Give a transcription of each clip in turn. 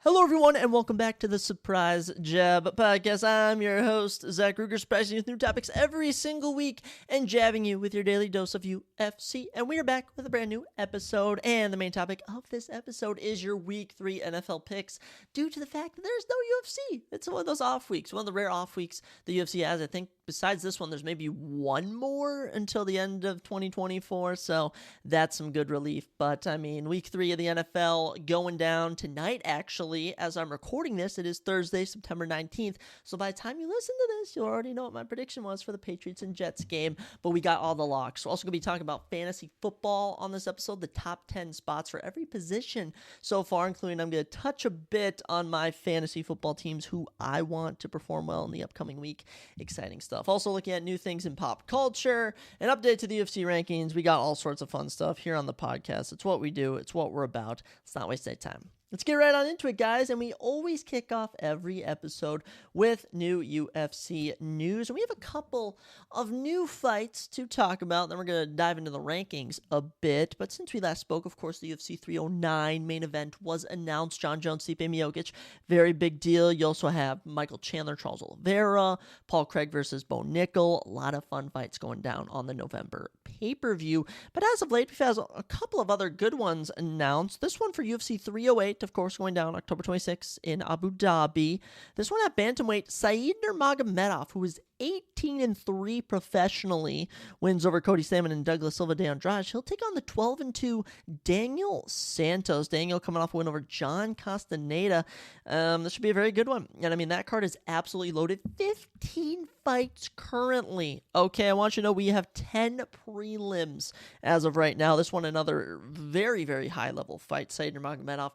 Hello, everyone, and welcome back to the Surprise Jab Podcast. I'm your host, Zach Ruger, surprising you with new topics every single week and jabbing you with your daily dose of UFC. And we are back with a brand new episode. And the main topic of this episode is your Week 3 NFL picks due to the fact that there's no UFC. It's one of those off weeks, one of the rare off weeks the UFC has. I think besides this one, there's maybe one more until the end of 2024. So that's some good relief. But I mean, Week 3 of the NFL going down tonight, actually. As I'm recording this, it is Thursday, September 19th. So by the time you listen to this, you'll already know what my prediction was for the Patriots and Jets game. But we got all the locks. We're also going to be talking about fantasy football on this episode, the top 10 spots for every position so far, including I'm going to touch a bit on my fantasy football teams who I want to perform well in the upcoming week. Exciting stuff. Also looking at new things in pop culture, an update to the UFC rankings. We got all sorts of fun stuff here on the podcast. It's what we do. It's what we're about. Let's not waste any time. Let's get right on into it, guys, and we always kick off every episode with new UFC news, and we have a couple of new fights to talk about. Then we're going to dive into the rankings a bit, but since we last spoke, of course, the UFC 309 main event was announced. Jon Jones, Stipe Miocic, very big deal. You also have Michael Chandler, Charles Oliveira, Paul Craig versus Bo Nickel. A lot of fun fights going down on the November pay-per-view, but as of late, we've had a couple of other good ones announced. This one for UFC 308, of course, going down October 26th in Abu Dhabi. This one at bantamweight, Said Nurmagomedov, who is 18-3 professionally, wins over Cody Stamann and Douglas Silva de Andrade. He'll take on the 12-2 Daniel Santos. Daniel coming off a win over John Castaneda. This should be a very good one. And I mean, that card is absolutely loaded. 15 fights currently. Okay, I want you to know we have 10 prelims as of right now. This one, another very, very high-level fight. Said Nurmagomedov,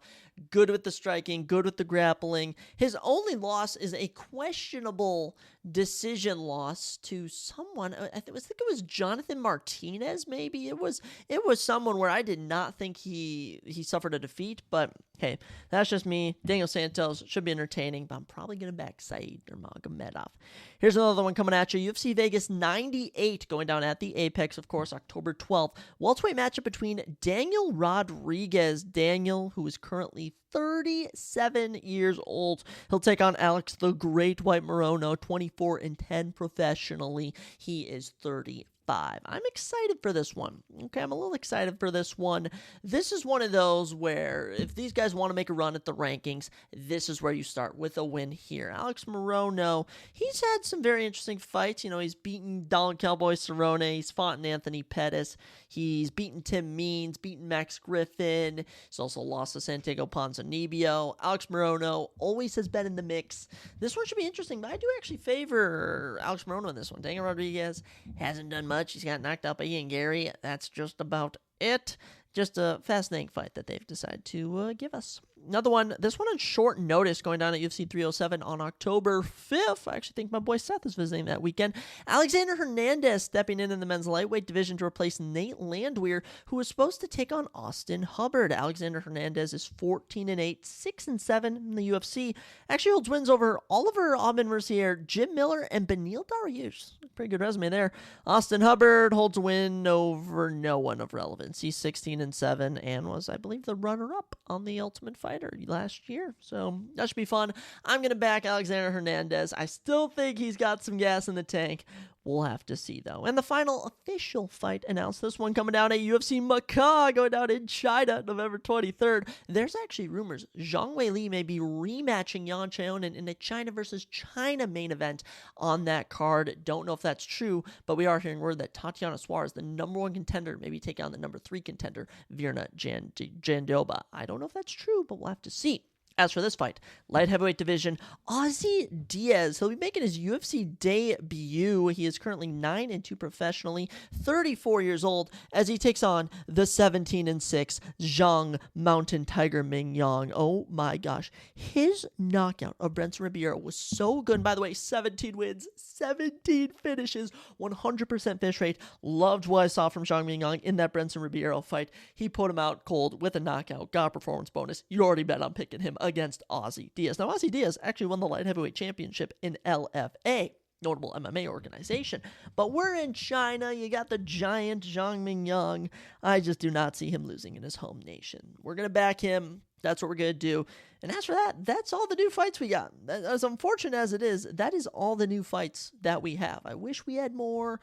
good with the striking, good with the grappling. His only loss is a questionable decision loss to someone. I think it was Jonathan Martinez. Maybe it was someone where I did not think he suffered a defeat. But hey, that's just me. Daniel Santos should be entertaining, but I'm probably gonna back Said Nurmagomedov. Here's another one coming at you. UFC Vegas 98 going down at the Apex, of course, October 12th. Welterweight matchup between Daniel Rodriguez. Daniel, who is currently 37 years old. He'll take on Alex the Great White Morono, 24-10 professionally. He is 35. I'm excited for this one. Okay, I'm a little excited for this one. This is one of those where if these guys want to make a run at the rankings, this is where you start with a win here. Alex Morono, he's had some very interesting fights. You know, he's beaten Donald Cowboy Cerrone. He's fought Anthony Pettis. He's beaten Tim Means, beaten Max Griffin. He's also lost to Santiago Ponzinibbio. Alex Morono always has been in the mix. This one should be interesting, but I do actually favor Alex Morono in this one. Daniel Rodriguez hasn't done much. He's got knocked out by Ian Gary. That's just about it. Just a fascinating fight that they've decided to give us. Another one, this one on short notice, going down at UFC 307 on October 5th. I actually think my boy Seth is visiting that weekend. Alexander Hernandez stepping in the men's lightweight division to replace Nate Landwehr, who was supposed to take on Austin Hubbard. Alexander Hernandez is 14-8, 6-7 in the UFC. Actually holds wins over Oliver Aubin-Mercier, Jim Miller, and Beneil Dariush. Pretty good resume there. Austin Hubbard holds a win over no one of relevance. He's 16-7 and was, I believe, the runner-up on the Ultimate Fighter last year. So that should be fun. I'm going to back Alexander Hernandez. I still think he's got some gas in the tank. We'll have to see, though. And the final official fight announced, this one coming down at UFC Macau, going down in China, November 23rd. There's actually rumors Zhang Weili may be rematching Yan Xiaonan in a China versus China main event on that card. Don't know if that's true, but we are hearing word that Tatiana Suarez, the number 1 contender, may be taking on the number 3 contender, Virna Jandiroba. I don't know if that's true, but we'll have to see. As for this fight, light heavyweight division, Ozzy Diaz. He'll be making his UFC debut. He is currently 9-2 professionally, 34 years old, as he takes on the 17-6 Zhang Mountain Tiger Mingyang. Oh my gosh. His knockout of Brenson Ribeiro was so good. And by the way, 17 wins, 17 finishes, 100% finish rate. Loved what I saw from Zhang Mingyang in that Brenson Ribeiro fight. He put him out cold with a knockout, got a performance bonus. You already bet on picking him against Ozzy Diaz. Now, Ozzy Diaz actually won the light heavyweight championship in LFA, notable MMA organization. But we're in China. You got the giant Zhang Mingyang. I just do not see him losing in his home nation. We're going to back him. That's what we're going to do. And as for that, that's all the new fights we got. As unfortunate as it is, that is all the new fights that we have. I wish we had more.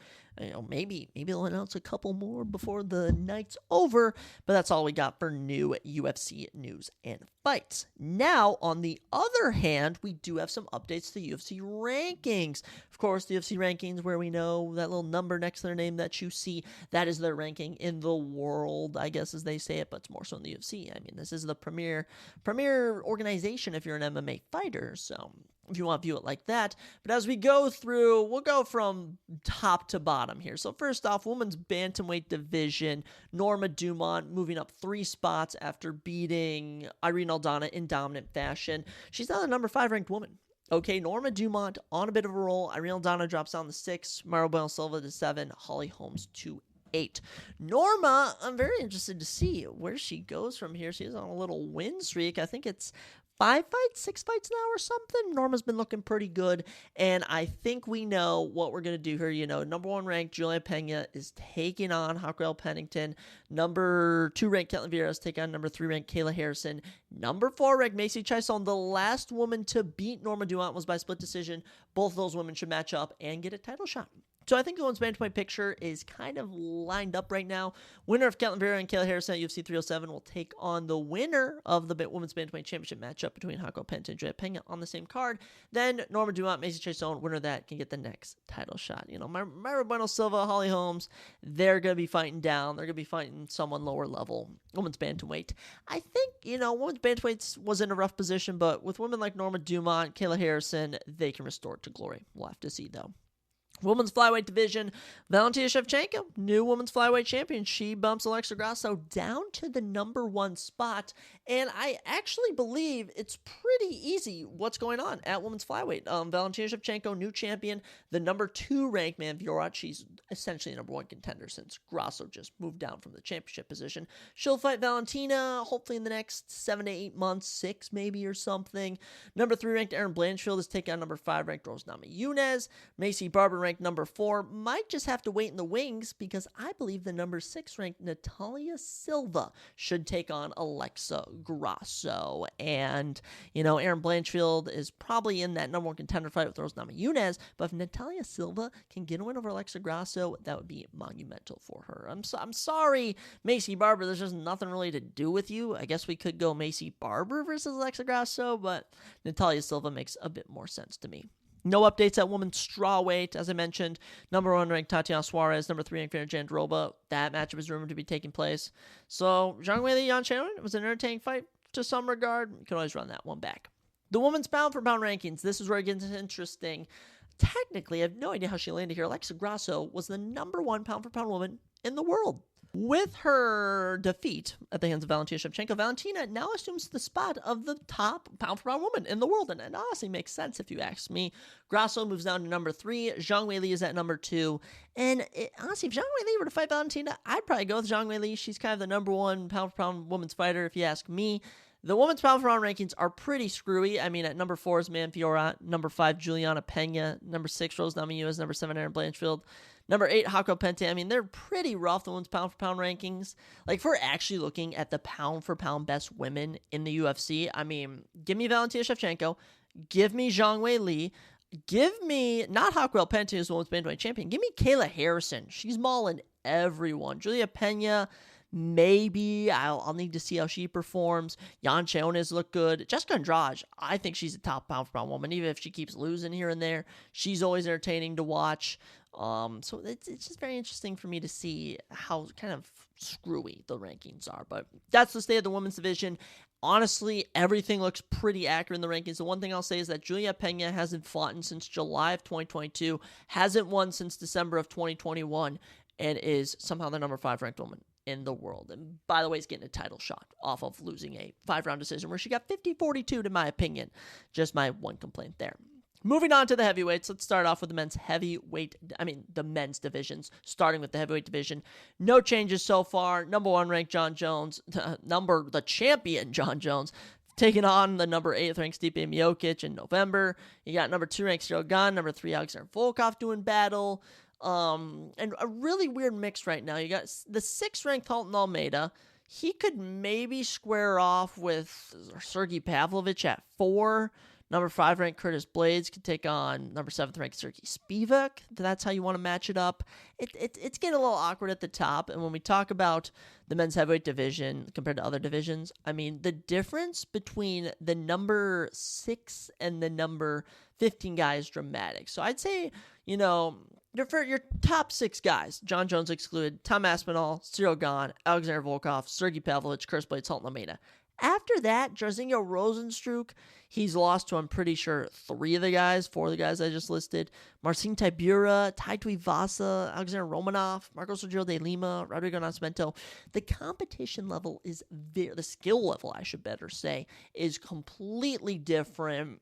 Maybe they'll announce a couple more before the night's over, but that's all we got for new UFC news and fights. Now, on the other hand, we do have some updates to UFC rankings. Of course, the UFC rankings, where we know that little number next to their name that you see, that is their ranking in the world, I guess, as they say it, but it's more so in the UFC. I mean, this is the premier organization if you're an MMA fighter, so if you want to view it like that. But as we go through, we'll go from top to bottom here. So first off, women's bantamweight division, Norma Dumont moving up 3 spots after beating Irene Aldana in dominant fashion. She's now the number 5 ranked woman. Okay, Norma Dumont on a bit of a roll. Irene Aldana drops down to 6, Mauro Bueno Silva to 7, Holly Holmes to 8. Norma, I'm very interested to see where she goes from here. She's on a little win streak. I think it's 6 fights now or something. Norma's been looking pretty good, and I think we know what we're going to do here. Number 1 ranked Julia Pena is taking on Raquel Pennington. Number 2 ranked Ketlen Vieira is taking on number 3 ranked Kayla Harrison. Number 4 ranked Macy Chiasson. The last woman to beat Norma Dumont was by split decision. Both of those women should match up and get a title shot. So I think the women's bantamweight picture is kind of lined up right now. Winner of Ketlen Vieira and Kayla Harrison at UFC 307 will take on the winner of the women's bantamweight championship matchup between Raquel Pennington and Julia Pena on the same card. Then Norma Dumont, Macy Chiasson, winner of that can get the next title shot. Mauro Bueno Silva, Holly Holmes, they're going to be fighting down. They're going to be fighting someone lower level. Women's bantamweight. I think, women's bantamweight was in a rough position, but with women like Norma Dumont, Kayla Harrison, they can restore it to glory. We'll have to see, though. Women's flyweight division, Valentina Shevchenko, new women's flyweight champion. She bumps Alexa Grasso down to the number 1 spot, and I actually believe it's pretty easy what's going on at women's flyweight. Valentina Shevchenko, new champion, the number 2 ranked Man Viorat. She's essentially the number 1 contender since Grasso just moved down from the championship position. She'll fight Valentina hopefully in the next 7 to 8 months, 6 maybe or something. Number 3 ranked Erin Blanchfield is taking on number 5 ranked Rose Namajunas. Macy Barber ranked number 4 might just have to wait in the wings because I believe the number 6 ranked Natalia Silva should take on Alexa Grasso. And, Erin Blanchfield is probably in that number 1 contender fight with Rose Namajunas, but if Natalia Silva can get a win over Alexa Grasso, that would be monumental for her. I'm sorry, Macy Barber, there's just nothing really to do with you. I guess we could go Macy Barber versus Alexa Grasso, but Natalia Silva makes a bit more sense to me. No updates at women's strawweight. As I mentioned, number 1 ranked Tatiana Suarez, number 3 ranked Vera Jandiroba. That matchup is rumored to be taking place. So, Zhang Weili, Yan Xiaonan was an entertaining fight to some regard. You can always run that one back. The women's pound-for-pound rankings. This is where it gets interesting. Technically, I have no idea how she landed here. Alexa Grasso was the number 1 pound-for-pound woman in the world. With her defeat at the hands of Valentina Shevchenko, Valentina now assumes the spot of the top pound-for-pound woman in the world, and it honestly makes sense if you ask me. Grasso moves down to number 3. Zhang Weili is at number 2. And honestly, if Zhang Weili were to fight Valentina, I'd probably go with Zhang Weili. She's kind of the number 1 pound-for-pound women's fighter, if you ask me. The women's pound-for-pound rankings are pretty screwy. I mean, at number 4 is Man Fiorat, number 5, Juliana Pena, number 6, Rose Namajunas, number 7, Erin Blanchfield, number 8, Raquel Pennington. I mean, they're pretty rough, the women's pound-for-pound rankings. Like, if we're actually looking at the pound-for-pound best women in the UFC, I mean, give me Valentina Shevchenko, give me Zhang Weili, give me, not Raquel Pennington, who's the women's bantamweight champion, give me Kayla Harrison. She's mauling everyone. Julia Pena, maybe. I'll need to see how she performs. Yan Xiaonan look good. Jessica Andrade, I think she's a top pound-for-pound woman. Even if she keeps losing here and there, she's always entertaining to watch. So it's just very interesting for me to see how kind of screwy the rankings are. But that's the state of the women's division. Honestly, everything looks pretty accurate in the rankings. The one thing I'll say is that Julia Pena hasn't fought since July of 2022, hasn't won since December of 2021, and is somehow the number 5 ranked woman in the world. And by the way, he's getting a title shot off of losing a 5-round decision where she got 50-42 to my opinion. Just my one complaint there. Moving on to the heavyweights, let's start off with the men's divisions, starting with the heavyweight division. No changes so far. Number 1 ranked John Jones, the champion John Jones, taking on the number 8 ranked Stipe Miocic in November. You got number 2 ranked Cyril Gane, number 3 Alexander Volkov doing battle. And a really weird mix right now. You got the 6th ranked Halton Almeida. he could maybe square off with Sergey Pavlovich at 4. Number 5 ranked Curtis Blades could take on number 7th ranked Sergey Spivak. That's how you want to match it up. It's getting a little awkward at the top. And when we talk about the men's heavyweight division compared to other divisions, I mean, the difference between the number 6 and the number 15 guy is dramatic. So I'd say, for your top 6 guys, John Jones excluded, Tom Aspinall, Cyril Gahn, Alexander Volkov, Sergey Pavlovich, Curtis Blades, Sultan Almeida. After that, Jairzinho Rosenstruck, he's lost to, I'm pretty sure, 4 of the guys I just listed. Marcin Tybura, Tai Tuivasa, Alexander Romanov, Marco Sergio de Lima, Rodrigo Nascimento. The competition level is the skill level, I should better say, is completely different.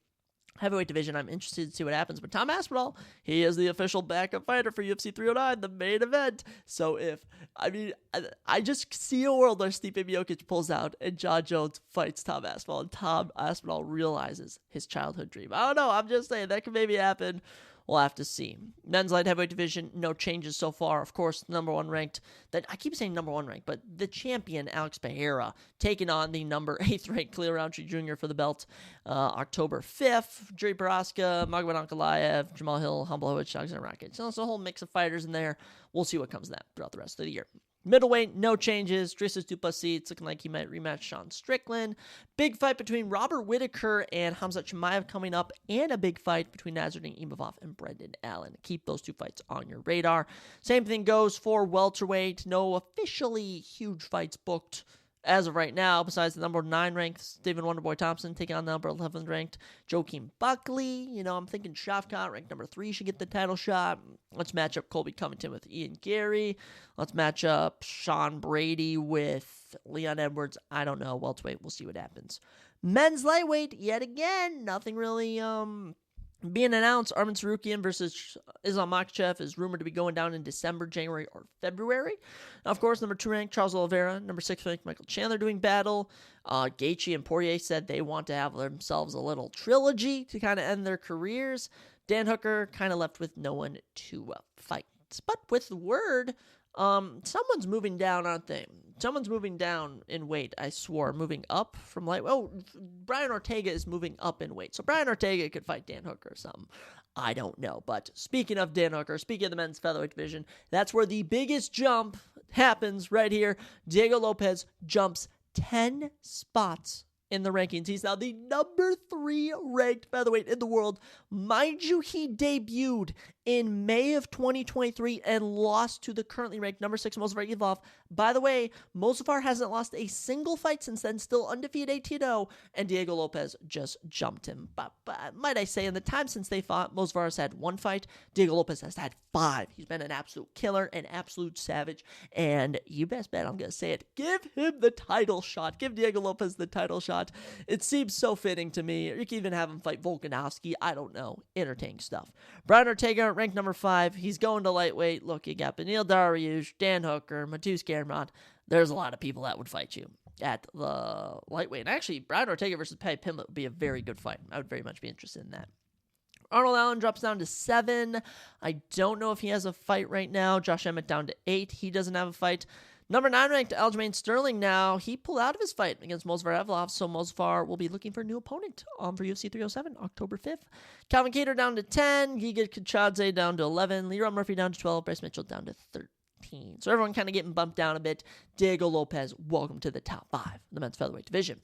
Heavyweight division, I'm interested to see what happens. But Tom Aspinall, he is the official backup fighter for UFC 309, the main event. So I just see a world where Stipe Miocic pulls out and John Jones fights Tom Aspinall, and Tom Aspinall realizes his childhood dream. I don't know. I'm just saying that could maybe happen. We'll have to see. Men's light heavyweight division, no changes so far. Of course, number 1 ranked, I keep saying number 1 ranked, but the champion, Alex Pereira, taking on the number 8th ranked Khalil Rountree Jr. for the belt October 5th. Jiri Prochazka, Magomed Ankalaev, Jamal Hill, Humblowicz, Alexander Rakic. So it's a whole mix of fighters in there. We'll see what comes of that throughout the rest of the year. Middleweight, no changes. Dricus du Plessis, it's looking like he might rematch Sean Strickland. Big fight between Robert Whittaker and Khamzat Chimaev coming up, and a big fight between Nasruddin Imavov and Brendan Allen. Keep those 2 fights on your radar. Same thing goes for welterweight. No officially huge fights booked as of right now, besides the number 9 ranked Stephen Wonderboy Thompson taking on the number 11 ranked Joaquin Buckley. I'm thinking Shavkat, ranked number 3, should get the title shot. Let's match up Colby Covington with Ian Gary. Let's match up Sean Brady with Leon Edwards. I don't know. Welterweight, we'll see what happens. Men's lightweight, yet again, nothing really being announced. Arman Tsarukyan versus Islam Makhachev is rumored to be going down in December, January, or February. Now, of course, number 2 ranked Charles Oliveira, number 6 ranked Michael Chandler doing battle. Gaethje and Poirier said they want to have themselves a little trilogy to kind of end their careers. Dan Hooker kind of left with no one to fight. But with word, someone's moving down, aren't they? Someone's moving down in weight, I swore. Moving up from light. Oh, Brian Ortega is moving up in weight. So Brian Ortega could fight Dan Hooker or something. I don't know. But speaking of Dan Hooker, speaking of the men's featherweight division, that's where the biggest jump happens right here. Diego Lopez jumps 10 spots in the rankings. He's now the number 3 ranked featherweight in the world. Mind you, he debuted in May of 2023 and lost to the currently ranked number 6 Movsar Evloev. By the way, Movsar hasn't lost a single fight since then, still undefeated 18-0, and Diego Lopez just jumped him. But might I say, in the time since they fought, Movsar has had 1 fight. Diego Lopez has had 5. He's been an absolute killer, an absolute savage, and you best bet I'm going to say it. Give him the title shot. Give Diego Lopez the title shot. It seems so fitting to me. You can even have him fight Volkanovski. I don't know. Entertaining stuff. Brian Ortega, ranked number 5. He's going to lightweight. Look, you got Beneil Dariush, Dan Hooker, Mateusz Gamrot. There's a lot of people that would fight you at the lightweight. And actually, Brian Ortega versus Paddy Pimblett would be a very good fight. I would very much be interested in that. Arnold Allen drops down to 7. I don't know if he has a fight right now. Josh Emmett down to 8. He doesn't have a fight. Number 9 ranked Aljamain Sterling now. He pulled out of his fight against Movsar Evloev, so Movsar will be looking for a new opponent for UFC 307, October 5th. Calvin Kattar down to 10. Giga Kachadze down to 11. Leroy Murphy down to 12. Bryce Mitchell down to 13. So everyone kind of getting bumped down a bit. Diego Lopez, welcome to the top 5 of the men's featherweight division.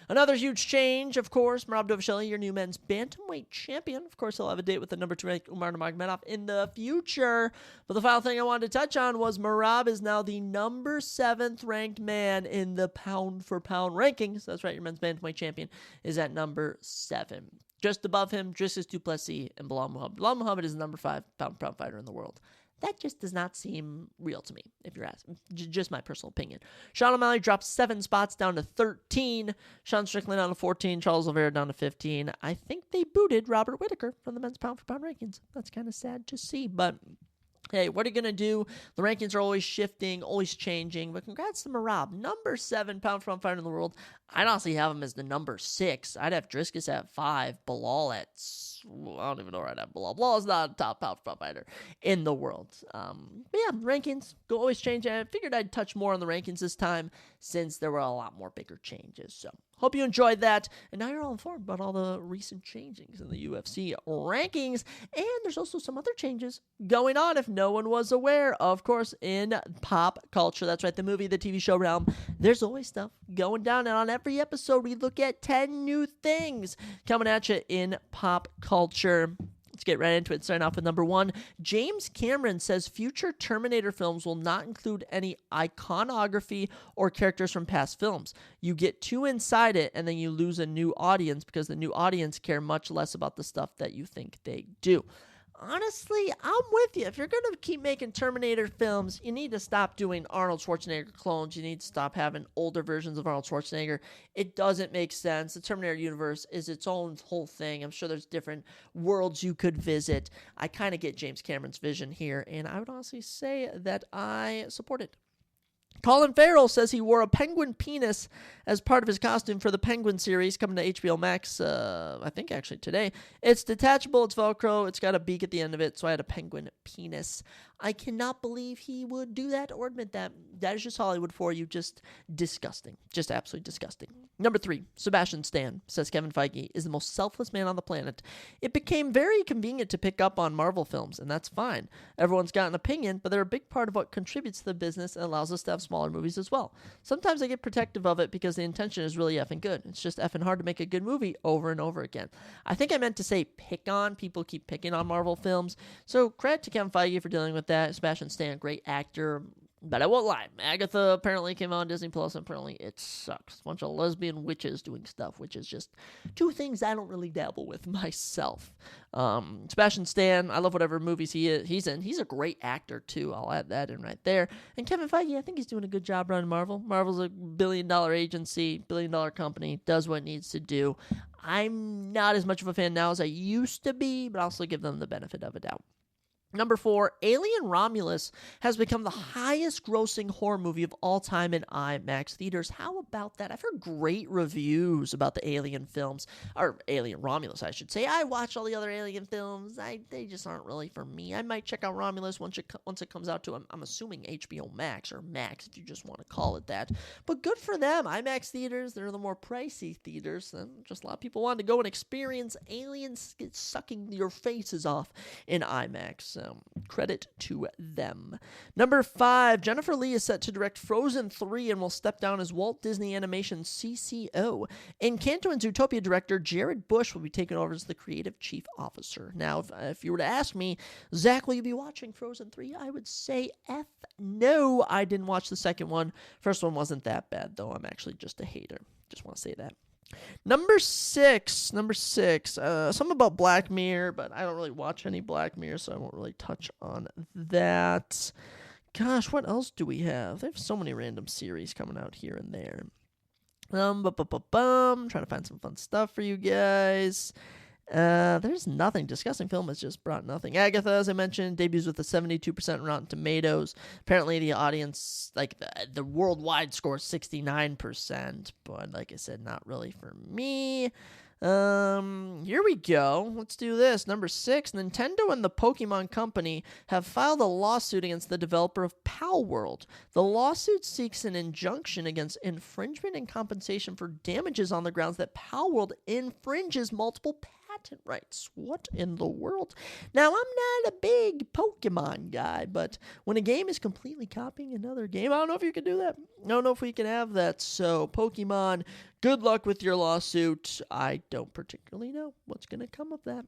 Another huge change, of course, Merab Dvalishvili, your new men's bantamweight champion. Of course, he'll have a date with the number 2 ranked Umar Nurmagomedov in the future. But the final thing I wanted to touch on was Merab is now the number 7th ranked man in the pound-for-pound rankings. That's right, your men's bantamweight champion is at number 7. Just above him, Dricus du Plessis and Belal Muhammad. Belal Muhammad is the number 5 pound-for-pound fighter in the world. That just does not seem real to me, if you're asking. Just my personal opinion. Sean O'Malley drops 7 spots down to 13. Sean Strickland down to 14. Charles Oliveira down to 15. I think they booted Robert Whittaker from the men's pound-for-pound rankings. That's kind of sad to see, but hey, what are you going to do? The rankings are always shifting, always changing, but congrats to Merab, number 7 pound-for-pound fighter in the world. I'd honestly have him as the number 6. I'd have Driscus at 5, Bilal at, I don't even know where I'd have Bilal. Bilal is not a top fighter in the world. But yeah, rankings go always change. I figured I'd touch more on the rankings this time since there were a lot more bigger changes. So hope you enjoyed that. And now you're all informed about all the recent changes in the UFC rankings. And there's also some other changes going on if no one was aware. Of course, in pop culture. That's right, the movie, the TV show realm. There's always stuff going down. And on every episode, we look at 10 new things coming at you in pop culture. Let's get right into it. Starting off with number 1. James Cameron says future Terminator films will not include any iconography or characters from past films. You get too inside it, and then you lose a new audience because the new audience care much less about the stuff that you think they do. Honestly, I'm with you. If you're going to keep making Terminator films, you need to stop doing Arnold Schwarzenegger clones. You need to stop having older versions of Arnold Schwarzenegger. It doesn't make sense. The Terminator universe is its own whole thing. I'm sure there's different worlds you could visit. I kind of get James Cameron's vision here, and I would honestly say that I support it. Colin Farrell says he wore a penguin penis as part of his costume for the Penguin series coming to HBO Max, I think actually today. It's detachable, it's Velcro, it's got a beak at the end of it, so I had a penguin penis. I cannot believe he would do that or admit that. That is just Hollywood for you. Just disgusting. Just absolutely disgusting. Number 3, Sebastian Stan says Kevin Feige is the most selfless man on the planet. It became very convenient to pick up on Marvel films, and that's fine. Everyone's got an opinion, but they're a big part of what contributes to the business and allows us to have smaller movies as well. Sometimes I get protective of it because the intention is really effing good. It's just effing hard to make a good movie over and over again. I think I meant to say pick on. People keep picking on Marvel films. So credit to Kevin Feige for dealing with that. Sebastian Stan, great actor. But I won't lie, Agatha apparently came on Disney Plus, and apparently it sucks. A bunch of lesbian witches doing stuff, which is just two things I don't really dabble with myself. Sebastian Stan, I love whatever movies he's in. He's a great actor, too. I'll add that in right there. And Kevin Feige, I think he's doing a good job running Marvel. Marvel's a billion-dollar agency, billion-dollar company, does what it needs to do. I'm not as much of a fan now as I used to be, but I'll also give them the benefit of a doubt. Number 4, Alien Romulus has become the highest grossing horror movie of all time in IMAX theaters. How about that? I've heard great reviews about the Alien films, or Alien Romulus, I should say. I watch all the other Alien films. They just aren't really for me. I might check out Romulus once it comes out to, I'm assuming HBO Max, or Max if you just want to call it that. But good for them. IMAX theaters, they're the more pricey theaters. And just a lot of people want to go and experience aliens sucking your faces off in IMAX. Credit to them. Number 5, Jennifer Lee is set to direct Frozen 3 and will step down as Walt Disney Animation CCO. Encanto and Zootopia director Jared Bush will be taken over as the creative chief officer. Now, if you were to ask me, Zach, will you be watching Frozen 3? I would say F no. I didn't watch the second one. First one wasn't that bad, though. I'm actually just a hater. Just want to say that. Number six, something about Black Mirror, but I don't really watch any Black Mirror, so I won't really touch on that. Gosh, what else do we have? They have so many random series coming out here and there. Trying to find some fun stuff for you guys. There's nothing. Discussing Film has just brought nothing. Agatha, as I mentioned, debuts with a 72% Rotten Tomatoes. Apparently the audience, like the worldwide score is 69%, but like I said, not really for me. Here we go. Let's do this. Number 6, Nintendo and the Pokemon Company have filed a lawsuit against the developer of Palworld. The lawsuit seeks an injunction against infringement and compensation for damages on the grounds that Palworld infringes multiple patent rights. What in the world? Now, I'm not a big Pokemon guy, but when a game is completely copying another game, I don't know if you can do that. I don't know if we can have that. So, Pokemon, good luck with your lawsuit. I don't particularly know what's going to come of that.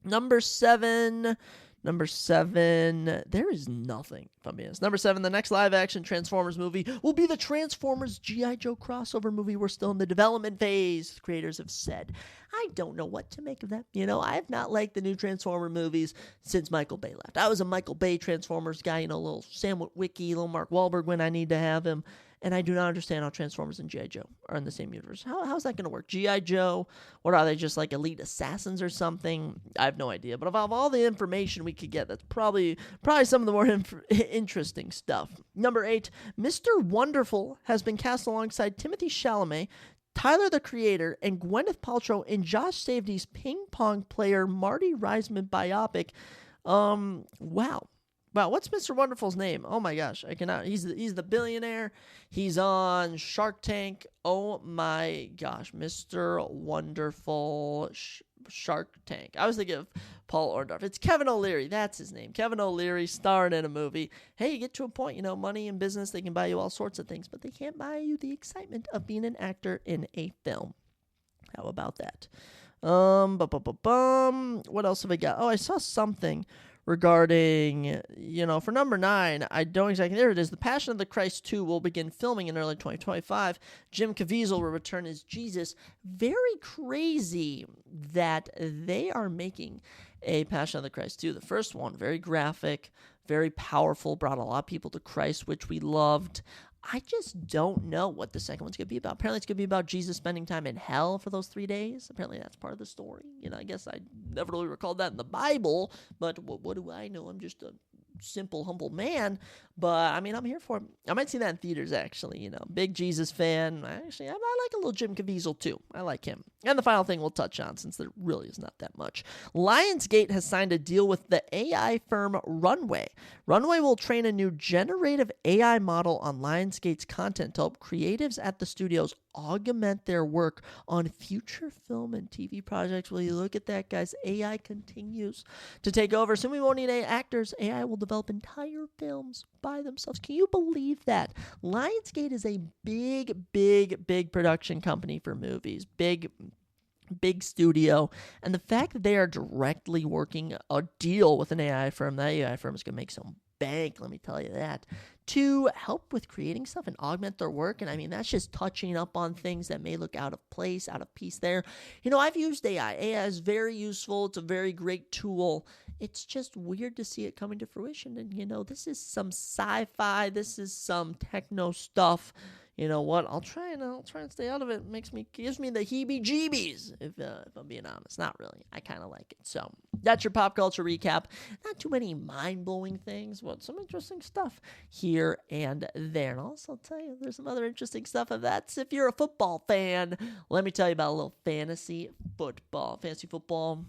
Number 7, there is nothing, if I'm being honest. Number 7, the next live-action Transformers movie will be the Transformers G.I. Joe crossover movie. We're still in the development phase, the creators have said. I don't know what to make of that. You know, I have not liked the new Transformer movies since Michael Bay left. I was a Michael Bay Transformers guy, you know, little Sam Witwicky, little Mark Wahlberg when I need to have him. And I do not understand how Transformers and G.I. Joe are in the same universe. How's that going to work? G.I. Joe, what are they, just like elite assassins or something? I have no idea. But of all the information we could get, that's probably some of the more interesting stuff. Number 8, Mr. Wonderful has been cast alongside Timothée Chalamet Tyler, the Creator, and Gwyneth Paltrow in Josh Safdie's ping pong player Marty Reisman biopic. Wow. Wow, what's Mr. Wonderful's name? Oh my gosh, I cannot. He's the billionaire. He's on Shark Tank. Oh my gosh, Mr. Wonderful Shark Tank. I was thinking of Paul Orndorff. It's Kevin O'Leary. That's his name. Kevin O'Leary starring in a movie. Hey, you get to a point, money in business, they can buy you all sorts of things, but they can't buy you the excitement of being an actor in a film. How about that? What else have I got? Oh, I saw something regarding, for number 9, I don't exactly, there it is. The Passion of the Christ 2 will begin filming in early 2025. Jim Caviezel will return as Jesus. Very crazy that they are making a Passion of the Christ 2. The first one, very graphic, very powerful, brought a lot of people to Christ, which we loved. I just don't know what the second one's going to be about. Apparently, it's going to be about Jesus spending time in hell for those 3 days. Apparently, that's part of the story. I guess I never really recalled that in the Bible, but what do I know? I'm just a simple, humble man. But, I'm here for it. I might see that in theaters, actually. Big Jesus fan. Actually, I like a little Jim Caviezel, too. I like him. And the final thing we'll touch on, since there really is not that much. Lionsgate has signed a deal with the AI firm Runway. Runway will train a new generative AI model on Lionsgate's content to help creatives at the studios augment their work on future film and TV projects. Will you look at that, guys? AI continues to take over. Soon we won't need actors. AI will develop entire films by themselves. Can you believe that? Lionsgate is a big production company for movies. Big studio. And the fact that they are directly working a deal with an AI firm, that AI firm is going to make some bank, let me tell you that, to help with creating stuff and augment their work. And that's just touching up on things that may look out of place, out of piece there. I've used AI. AI is very useful. It's a very great tool. It's just weird to see it coming to fruition. And, this is some sci-fi. This is some techno stuff. You know what? I'll try and stay out of it. Gives me the heebie-jeebies, if I'm being honest. Not really. I kind of like it. So that's your pop culture recap. Not too many mind-blowing things, but some interesting stuff here and there. And I'll also tell you, there's some other interesting stuff. If you're a football fan, let me tell you about a little fantasy football. Fantasy football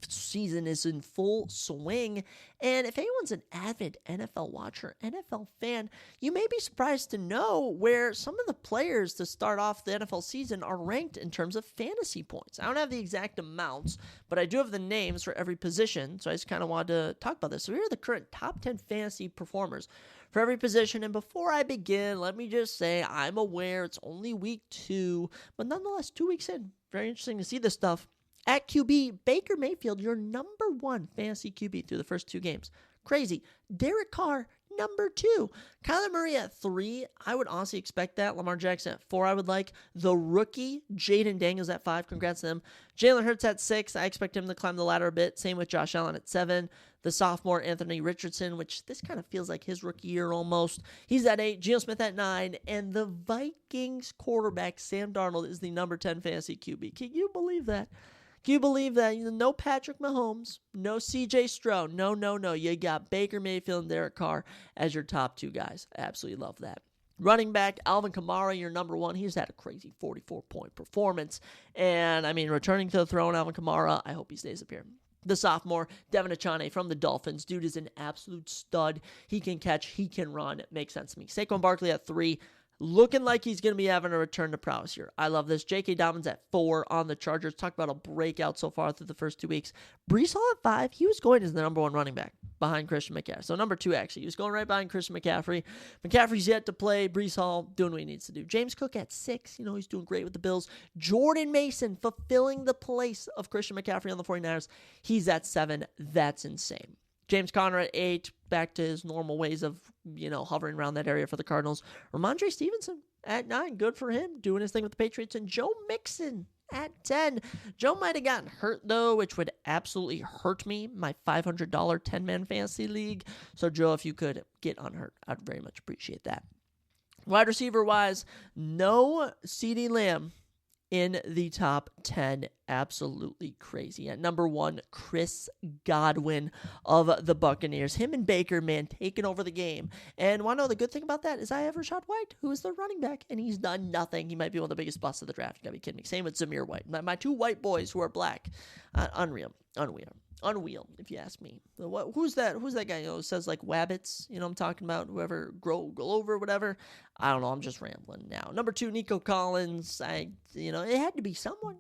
season is in full swing, and if anyone's an avid NFL watcher, NFL fan, you may be surprised to know where some of the players to start off the NFL season are ranked in terms of fantasy points. I don't have the exact amounts, but I do have the names for every position, so I just kind of wanted to talk about this. So here are the current top 10 fantasy performers for every position, and before I begin, let me just say I'm aware it's only week 2, but nonetheless, 2 weeks in, very interesting to see this stuff. At QB, Baker Mayfield, your number 1 fantasy QB through the first 2 games. Crazy. Derek Carr, number 2. Kyler Murray at 3. I would honestly expect that. Lamar Jackson at 4, I would like. The rookie, Jaden Daniels at 5. Congrats to them. Jalen Hurts at 6. I expect him to climb the ladder a bit. Same with Josh Allen at 7. The sophomore, Anthony Richardson, which this kind of feels like his rookie year almost. He's at 8. Geno Smith at 9. And the Vikings quarterback, Sam Darnold, is the number 10 fantasy QB. Can you believe that? Can you believe that? No Patrick Mahomes, no CJ Stroud, no. You got Baker Mayfield and Derek Carr as your top 2 guys. Absolutely love that. Running back, Alvin Kamara, your number 1. He's had a crazy 44-point performance. And, returning to the throne, Alvin Kamara, I hope he stays up here. The sophomore, Devin Achane from the Dolphins. Dude is an absolute stud. He can catch, he can run. It makes sense to me. Saquon Barkley at 3. Looking like he's going to be having a return to prowess here. I love this. J.K. Dobbins at 4 on the Chargers. Talk about a breakout so far through the first 2 weeks. Breece Hall at 5. He was going as the number 1 running back behind Christian McCaffrey. So number 2, actually. He was going right behind Christian McCaffrey. McCaffrey's yet to play. Breece Hall doing what he needs to do. James Cook at 6. He's doing great with the Bills. Jordan Mason fulfilling the place of Christian McCaffrey on the 49ers. He's at 7. That's insane. James Conner at 8, back to his normal ways of, hovering around that area for the Cardinals. Ramondre Stevenson at 9, good for him, doing his thing with the Patriots. And Joe Mixon at 10. Joe might have gotten hurt, though, which would absolutely hurt me, my $500 10-man fantasy league. So, Joe, if you could get unhurt, I'd very much appreciate that. Wide receiver-wise, no CeeDee Lamb in the top 10. Absolutely crazy. At number 1, Chris Godwin of the Buccaneers. Him and Baker, man, taking over the game. And want to know the good thing about that is I have Rashad White, who is the running back, and he's done nothing. He might be one of the biggest busts of the draft. You gotta be kidding me. Same with Zamir White. My two white boys who are black. Unreal, if you ask me. Who's that guy, who says like wabbits? You know what I'm talking about? Whoever go over, whatever. I don't know. I'm just rambling now. Number 2, Nico Collins. It had to be someone,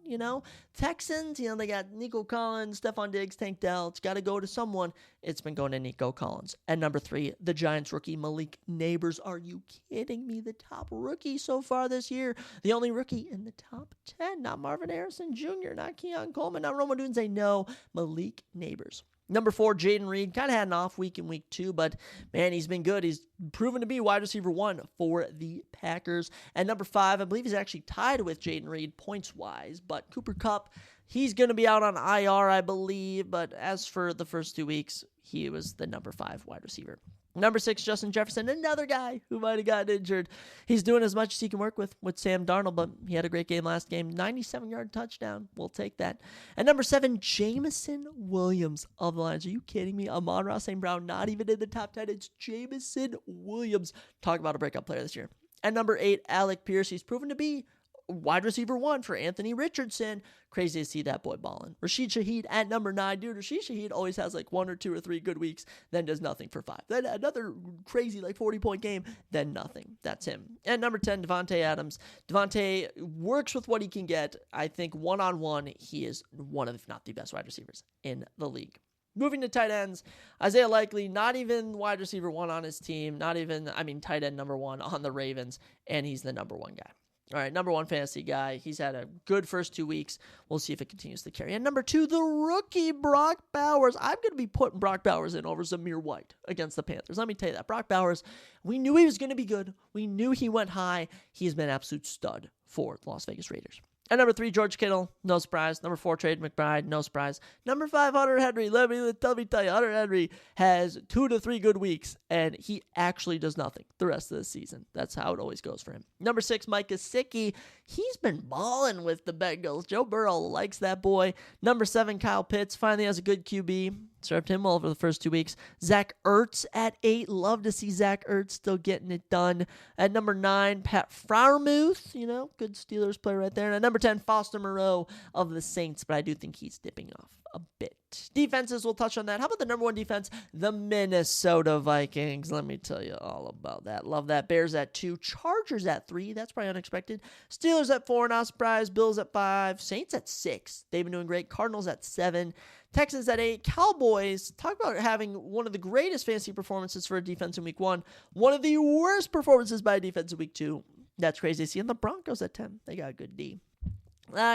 Texans, they got Nico Collins, Stephon Diggs, Tank Dell. It's got to go to someone. It's been going to Nico Collins. And number 3, the Giants rookie, Malik Neighbors. Are you kidding me? The top rookie so far this year. The only rookie in the top 10. Not Marvin Harrison Jr., not Keon Coleman, not Roma Dunze. No, Malik Neighbors. Number 4, Jaden Reed. Kind of had an off week in week 2, but man, he's been good. He's proven to be wide receiver 1 for the Packers. And number 5, I believe he's actually tied with Jaden Reed points-wise, but Cooper Kupp, he's going to be out on IR, I believe. But as for the first 2 weeks, he was the number 5 wide receiver. Number 6, Justin Jefferson, another guy who might have gotten injured. He's doing as much as he can work with Sam Darnold, but he had a great game last game. 97-yard touchdown. We'll take that. And number 7, Jameson Williams of the Lions. Are you kidding me? Amon-Ra St. Brown, not even in the top 10. It's Jameson Williams. Talk about a breakout player this year. And number 8, Alec Pierce. He's proven to be wide receiver 1 for Anthony Richardson. Crazy to see that boy balling. Rashid Shaheed at number 9. Dude, Rashid Shaheed always has like 1 or 2 or 3 good weeks, then does nothing for 5. Then another crazy like 40-point game, then nothing. That's him. And number 10, Devontae Adams. Devontae works with what he can get. I think one-on-one, he is one of, if not the best wide receivers in the league. Moving to tight ends, Isaiah Likely, not even wide receiver 1 on his team, tight end number 1 on the Ravens, and he's the number 1 guy. All right, number 1 fantasy guy. He's had a good first 2 weeks. We'll see if it continues to carry. And number 2, the rookie, Brock Bowers. I'm going to be putting Brock Bowers in over Zamir White against the Panthers. Let me tell you that. Brock Bowers, we knew he was going to be good. We knew he went high. He's been an absolute stud for the Las Vegas Raiders. And number 3, George Kittle, no surprise. Number 4, Trade McBride, no surprise. Number 5, Hunter Henry. Let me tell you, Hunter Henry has 2 to 3 good weeks, and he actually does nothing the rest of the season. That's how it always goes for him. Number 6, Mike Gesicki. He's been balling with the Bengals. Joe Burrow likes that boy. Number 7, Kyle Pitts finally has a good QB. Served him well over the first 2 weeks. Zach Ertz at 8. Love to see Zach Ertz still getting it done. At number 9, Pat Freiermuth. Good Steelers player right there. And at number 10, Foster Moreau of the Saints. But I do think he's dipping off a bit. Defenses, we'll touch on that. How about the number 1 defense? The Minnesota Vikings. Let me tell you all about that. Love that. Bears at 2. Chargers at 3. That's probably unexpected. Steelers at 4. Not surprised. Bills at 5. Saints at 6. They've been doing great. Cardinals at 7. Texans at 8. Cowboys, talk about having one of the greatest fantasy performances for a defense in week 1. One of the worst performances by a defense in week 2. That's crazy to see. And the Broncos at 10. They got a good D.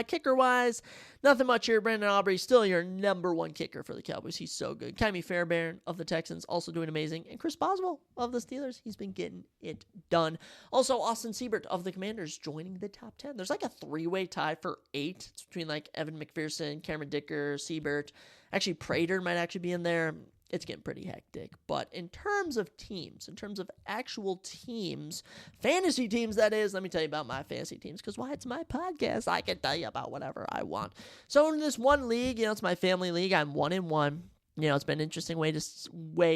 Kicker-wise, nothing much here. Brandon Aubrey, still your number 1 kicker for the Cowboys. He's so good. Kymie Fairbairn of the Texans, also doing amazing. And Chris Boswell of the Steelers, he's been getting it done. Also, Austin Seibert of the Commanders joining the top 10. There's like a 3-way tie for 8. It's between like Evan McPherson, Cameron Dicker, Seibert. Actually, Prater might actually be in there. It's getting pretty hectic. But in terms of teams, in terms of actual teams, fantasy teams, that is, let me tell you about my fantasy teams, because why, it's my podcast. I can tell you about whatever I want. So in this one league, it's my family league. I'm 1-1. It's been an interesting way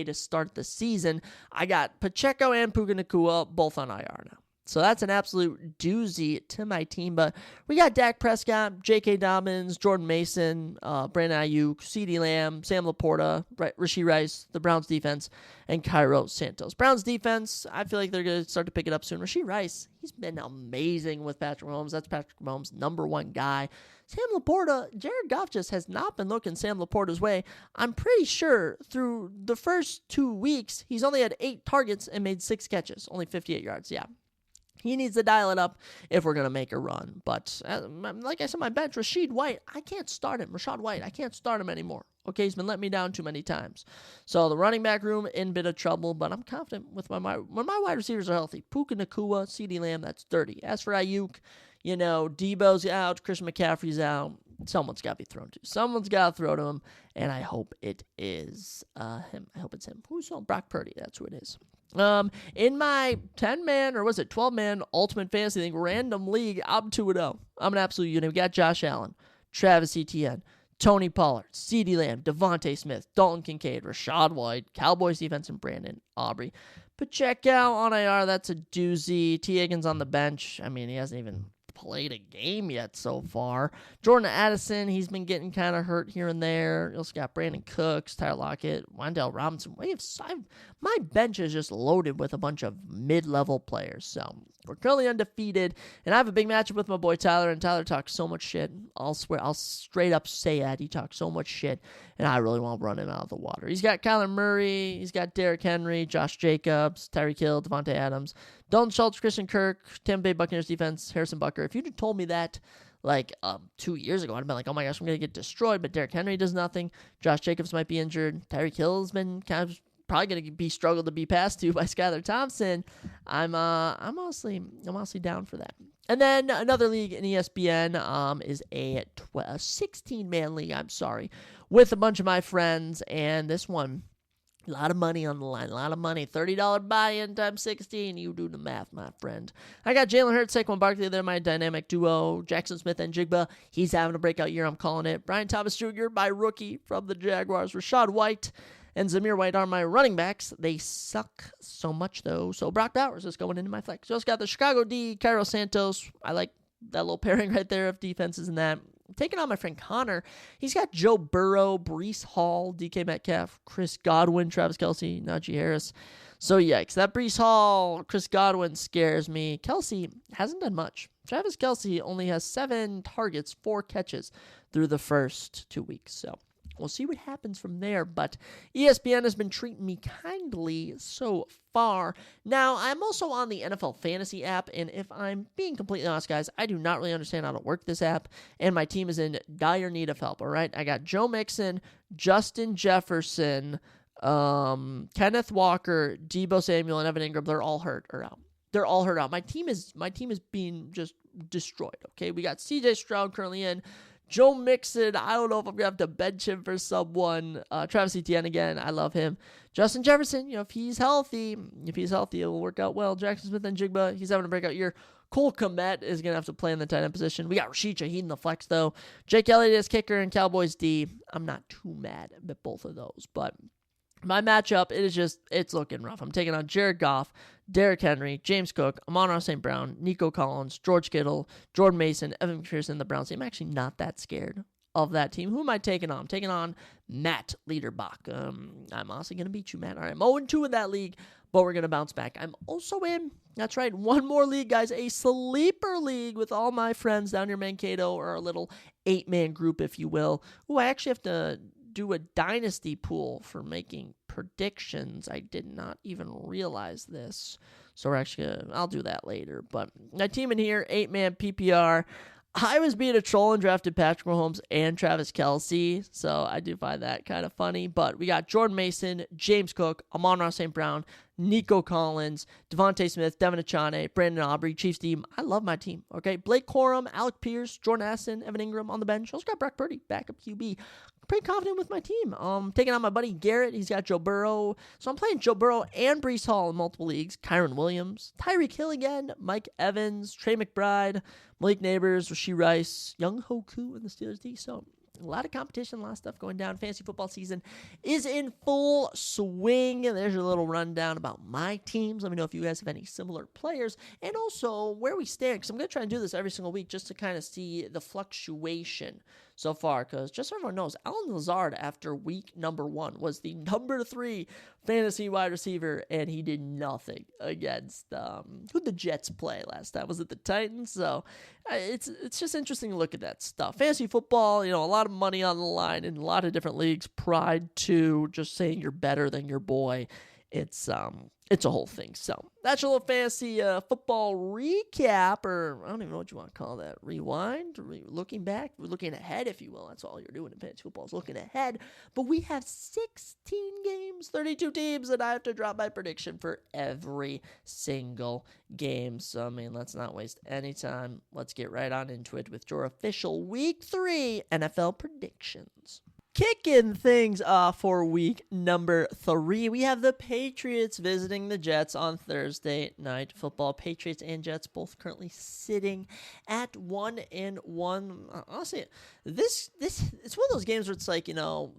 to start the season. I got Pacheco and Puka Nacua both on IR now. So that's an absolute doozy to my team. But we got Dak Prescott, J.K. Dobbins, Jordan Mason, Brandon Ayuk, CeeDee Lamb, Sam Laporta, Rashee Rice, the Browns defense, and Cairo Santos. Browns defense, I feel like they're going to start to pick it up soon. Rashee Rice, he's been amazing with Patrick Mahomes. That's Patrick Mahomes' number 1 guy. Sam Laporta, Jared Goff just has not been looking Sam Laporta's way. I'm pretty sure through the first 2 weeks, he's only had 8 targets and made 6 catches, only 58 yards. Yeah. He needs to dial it up if we're going to make a run. But like I said, my bench, Rashad White, I can't start him. Rashad White, I can't start him anymore. Okay, he's been letting me down too many times. So the running back room in a bit of trouble, but I'm confident with when my wide receivers are healthy. Puka Nacua, CeeDee Lamb, that's 30. As for Ayuk, Debo's out, Christian McCaffrey's out. someone's got to be thrown to. Someone's got to throw to him, and I hope it is him. I hope it's him. Who's on Brock Purdy? That's who it is. In my 10-man, or was it 12-man Ultimate Fantasy League, random league, I'm 2-0. I'm an absolute unit. We got Josh Allen, Travis Etienne, Tony Pollard, CeeDee Lamb, Devontae Smith, Dalton Kincaid, Rashad White, Cowboys defense, and Brandon Aubrey. Pacheco on IR, that's a doozy. T. Higgins on the bench. I mean, he hasn't even played a game yet so far. Jordan Addison, he's been getting kind of hurt here and there. You also got Brandon Cooks, Tyler Lockett, Wan'Dale Robinson. My bench is just loaded with a bunch of mid-level players. So we're currently undefeated, and I have a big matchup with my boy Tyler, and Tyler talks so much shit. I'll straight up say that. He talks so much shit, and I really want to run him out of the water. He's got Kyler Murray, he's got Derrick Henry, Josh Jacobs, Tyreek Hill, Devontae Adams, Dalton Schultz, Christian Kirk, Tampa Bay Buccaneers defense, Harrison Butker. If you'd have told me that 2 years ago, I'd have been like, oh my gosh, I'm going to get destroyed, but Derrick Henry does nothing. Josh Jacobs might be injured. Tyreek Hill's been kind of probably going to be struggled to be passed to by Skylar Thompson. I'm honestly down for that. And then another league in ESPN is a 16-man league, with a bunch of my friends, and this one, a lot of money on the line, a lot of money. $30 buy-in times 16. You do the math, my friend. I got Jalen Hurts, Saquon Barkley. They're my dynamic duo. Jackson Smith and Jigba. He's having a breakout year. I'm calling it. Brian Thomas Jr., my rookie from the Jaguars. Rashad White and Zamir White are my running backs. They suck so much, though. So Brock Bowers is going into my flex. Just got the Chicago D, Cairo Santos. I like that little pairing right there of defenses in that. Taking on my friend Connor, he's got Joe Burrow, Breece Hall, DK Metcalf, Chris Godwin, Travis Kelce, Najee Harris. So yikes, that Breece Hall, Chris Godwin scares me. Kelce hasn't done much. Travis Kelce only has 7 targets, 4 catches through the first 2 weeks. So we'll see what happens from there, but ESPN has been treating me kindly so far. Now, I'm also on the NFL Fantasy app, and if I'm being completely honest, guys, I do not really understand how to work this app, and my team is in dire need of help, all right? I got Joe Mixon, Justin Jefferson, Kenneth Walker, Deebo Samuel, and Evan Ingram. They're all hurt or out. They're all hurt out. My team is being just destroyed, okay? We got CJ Stroud currently in. Joe Mixon, I don't know if I'm going to have to bench him for someone. Travis Etienne again, I love him. Justin Jefferson, if he's healthy, it will work out well. Jackson Smith and Jigba, he's having a breakout year. Cole Kmet is going to have to play in the tight end position. We got Rashid Shaheed in the flex, though. Jake Elliott is kicker and Cowboys D. I'm not too mad at both of those, but my matchup, it's looking rough. I'm taking on Jared Goff, Derrick Henry, James Cook, Amon-Ra St. Brown, Nico Collins, George Kittle, Jordan Mason, Evan McPherson, the Browns team. I'm actually not that scared of that team. Who am I taking on? I'm taking on Matt Liederbach. I'm honestly going to beat you, Matt. All right, I'm 0-2 in that league, but we're going to bounce back. I'm also in, that's right, one more league, guys, a sleeper league with all my friends down near Mankato, or our little 8-man group, if you will. Ooh, I actually have to do a dynasty pool for making predictions. I did not even realize this. So I'll do that later. But my team in here, 8-man PPR. I was being a troll and drafted Patrick Mahomes and Travis Kelce, so I do find that kind of funny. But we got Jordan Mason, James Cook, Amon-Ra St. Brown, Nico Collins, Devontae Smith, Devin Achane, Brandon Aubrey, Chiefs team. I love my team, okay? Blake Corum, Alec Pierce, Jordan Addison, Evan Ingram on the bench. Also got Brock Purdy, backup QB. Pretty confident with my team. Taking on my buddy Garrett. He's got Joe Burrow. So I'm playing Joe Burrow and Breece Hall in multiple leagues. Kyron Williams, Tyreek Hill again, Mike Evans, Trey McBride, Malik Neighbors, Rashee Rice, Young Hoku in the Steelers D. So a lot of competition, a lot of stuff going down. Fantasy football season is in full swing. There's your little rundown about my teams. Let me know if you guys have any similar players and also where we stand, because I'm going to try and do this every single week just to kind of see the fluctuation so far, because just so everyone knows, Allen Lazard after week number 1 was the number 3 fantasy wide receiver, and he did nothing against who'd the Jets play last time? Was it the Titans? So it's just interesting to look at that stuff. Fantasy football, a lot of money on the line in a lot of different leagues. Pride to just saying you're better than your boy. It's it's a whole thing. So that's your little fantasy football recap, or I don't even know what you want to call that. Rewind, looking back, looking ahead, if you will. That's all you're doing in fantasy football is looking ahead. But we have 16 games, 32 teams, and I have to drop my prediction for every single game. So, I mean, let's not waste any time. Let's get right on into it with your official Week 3 NFL predictions. Kicking things off for week number 3, we have the Patriots visiting the Jets on Thursday Night Football. Patriots and Jets both currently sitting at 1-1. Honestly, this it's one of those games where it's like,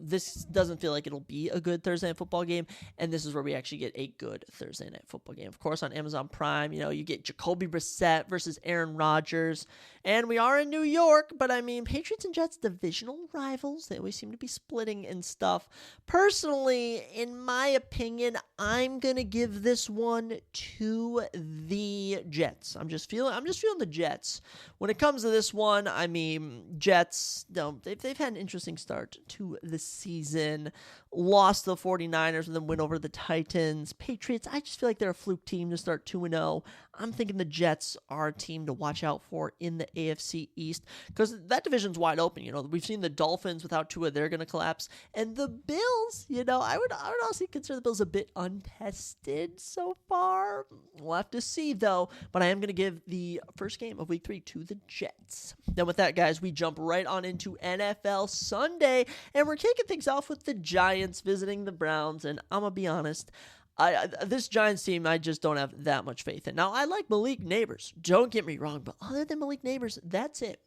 this doesn't feel like it'll be a good Thursday Night Football game, and this is where we actually get a good Thursday Night Football game. Of course, on Amazon Prime, you get Jacoby Brissett versus Aaron Rodgers, and we are in New York, but I mean, Patriots and Jets, divisional rivals, they always seem to be splitting and stuff. Personally, in my opinion, I'm gonna give this one to the Jets. I'm just feeling the Jets. When it comes to this one, I mean, Jets, they've had an interesting start to the season. Lost to the 49ers and then win over the Titans. Patriots, I just feel like they're a fluke team to start 2-0. I'm thinking the Jets are a team to watch out for in the AFC East because that division's wide open. We've seen the Dolphins without Tua, they're going to collapse. And the Bills, I would honestly consider the Bills a bit untested so far. We'll have to see, though. But I am going to give the first game of Week 3 to the Jets. Then with that, guys, we jump right on into NFL Sunday. And we're kicking things off with the Giants visiting the Browns. And I'm going to be honest, this Giants team, I just don't have that much faith in. Now, I like Malik Neighbors. Don't get me wrong, but other than Malik Neighbors, that's it.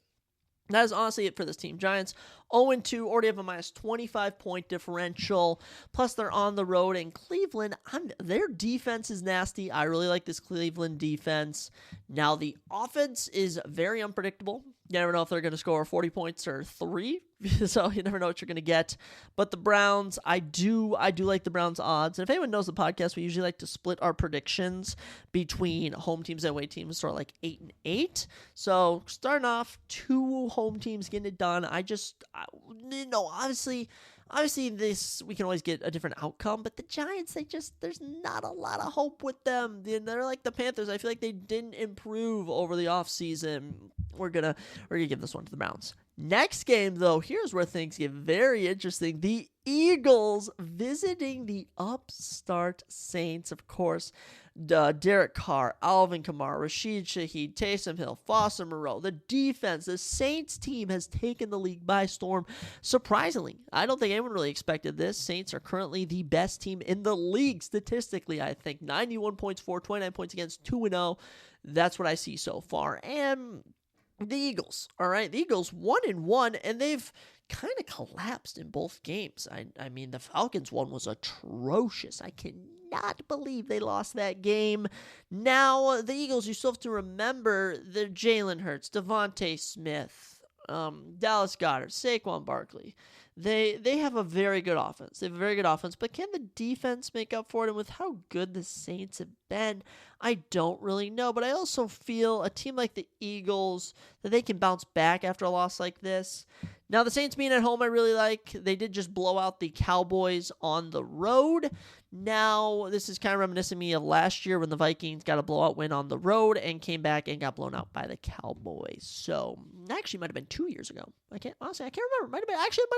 That is honestly it for this team. Giants 0-2, already have a minus 25-point differential. Plus, they're on the road in Cleveland. Their defense is nasty. I really like this Cleveland defense. Now, the offense is very unpredictable. You never know if they're going to score 40 points or 3, so you never know what you're going to get. But the Browns, I do like the Browns odds. And if anyone knows the podcast, we usually like to split our predictions between home teams and away teams, sort of like 8-8. So starting off, 2 home teams getting it done. Obviously, this we can always get a different outcome, but the Giants, there's not a lot of hope with them. They're like the Panthers. I feel like they didn't improve over the offseason. We're gonna give this one to the Browns. Next game, though, here's where things get very interesting. The Eagles visiting the upstart Saints, of course. Derek Carr, Alvin Kamara, Rashid Shaheed, Taysom Hill, Foster Moreau. The defense, the Saints team has taken the league by storm. Surprisingly, I don't think anyone really expected this. Saints are currently the best team in the league statistically, I think. 91 points for, 29 points against, 2-0. That's what I see so far. And the Eagles, all right? The Eagles 1-1, and they've kind of collapsed in both games. I mean, the Falcons one was atrocious. I cannot believe they lost that game. Now, the Eagles, you still have to remember the Jalen Hurts, Devontae Smith, Dallas Goedert, Saquon Barkley. They have a very good offense. They have a very good offense, but can the defense make up for it? And with how good the Saints have been, I don't really know. But I also feel a team like the Eagles, that they can bounce back after a loss like this. Now, the Saints being at home, I really like. They did just blow out the Cowboys on the road. Now, this is kind of reminiscing me of last year when the Vikings got a blowout win on the road and came back and got blown out by the Cowboys. So, actually might have been 2 years ago. I can't remember. It might have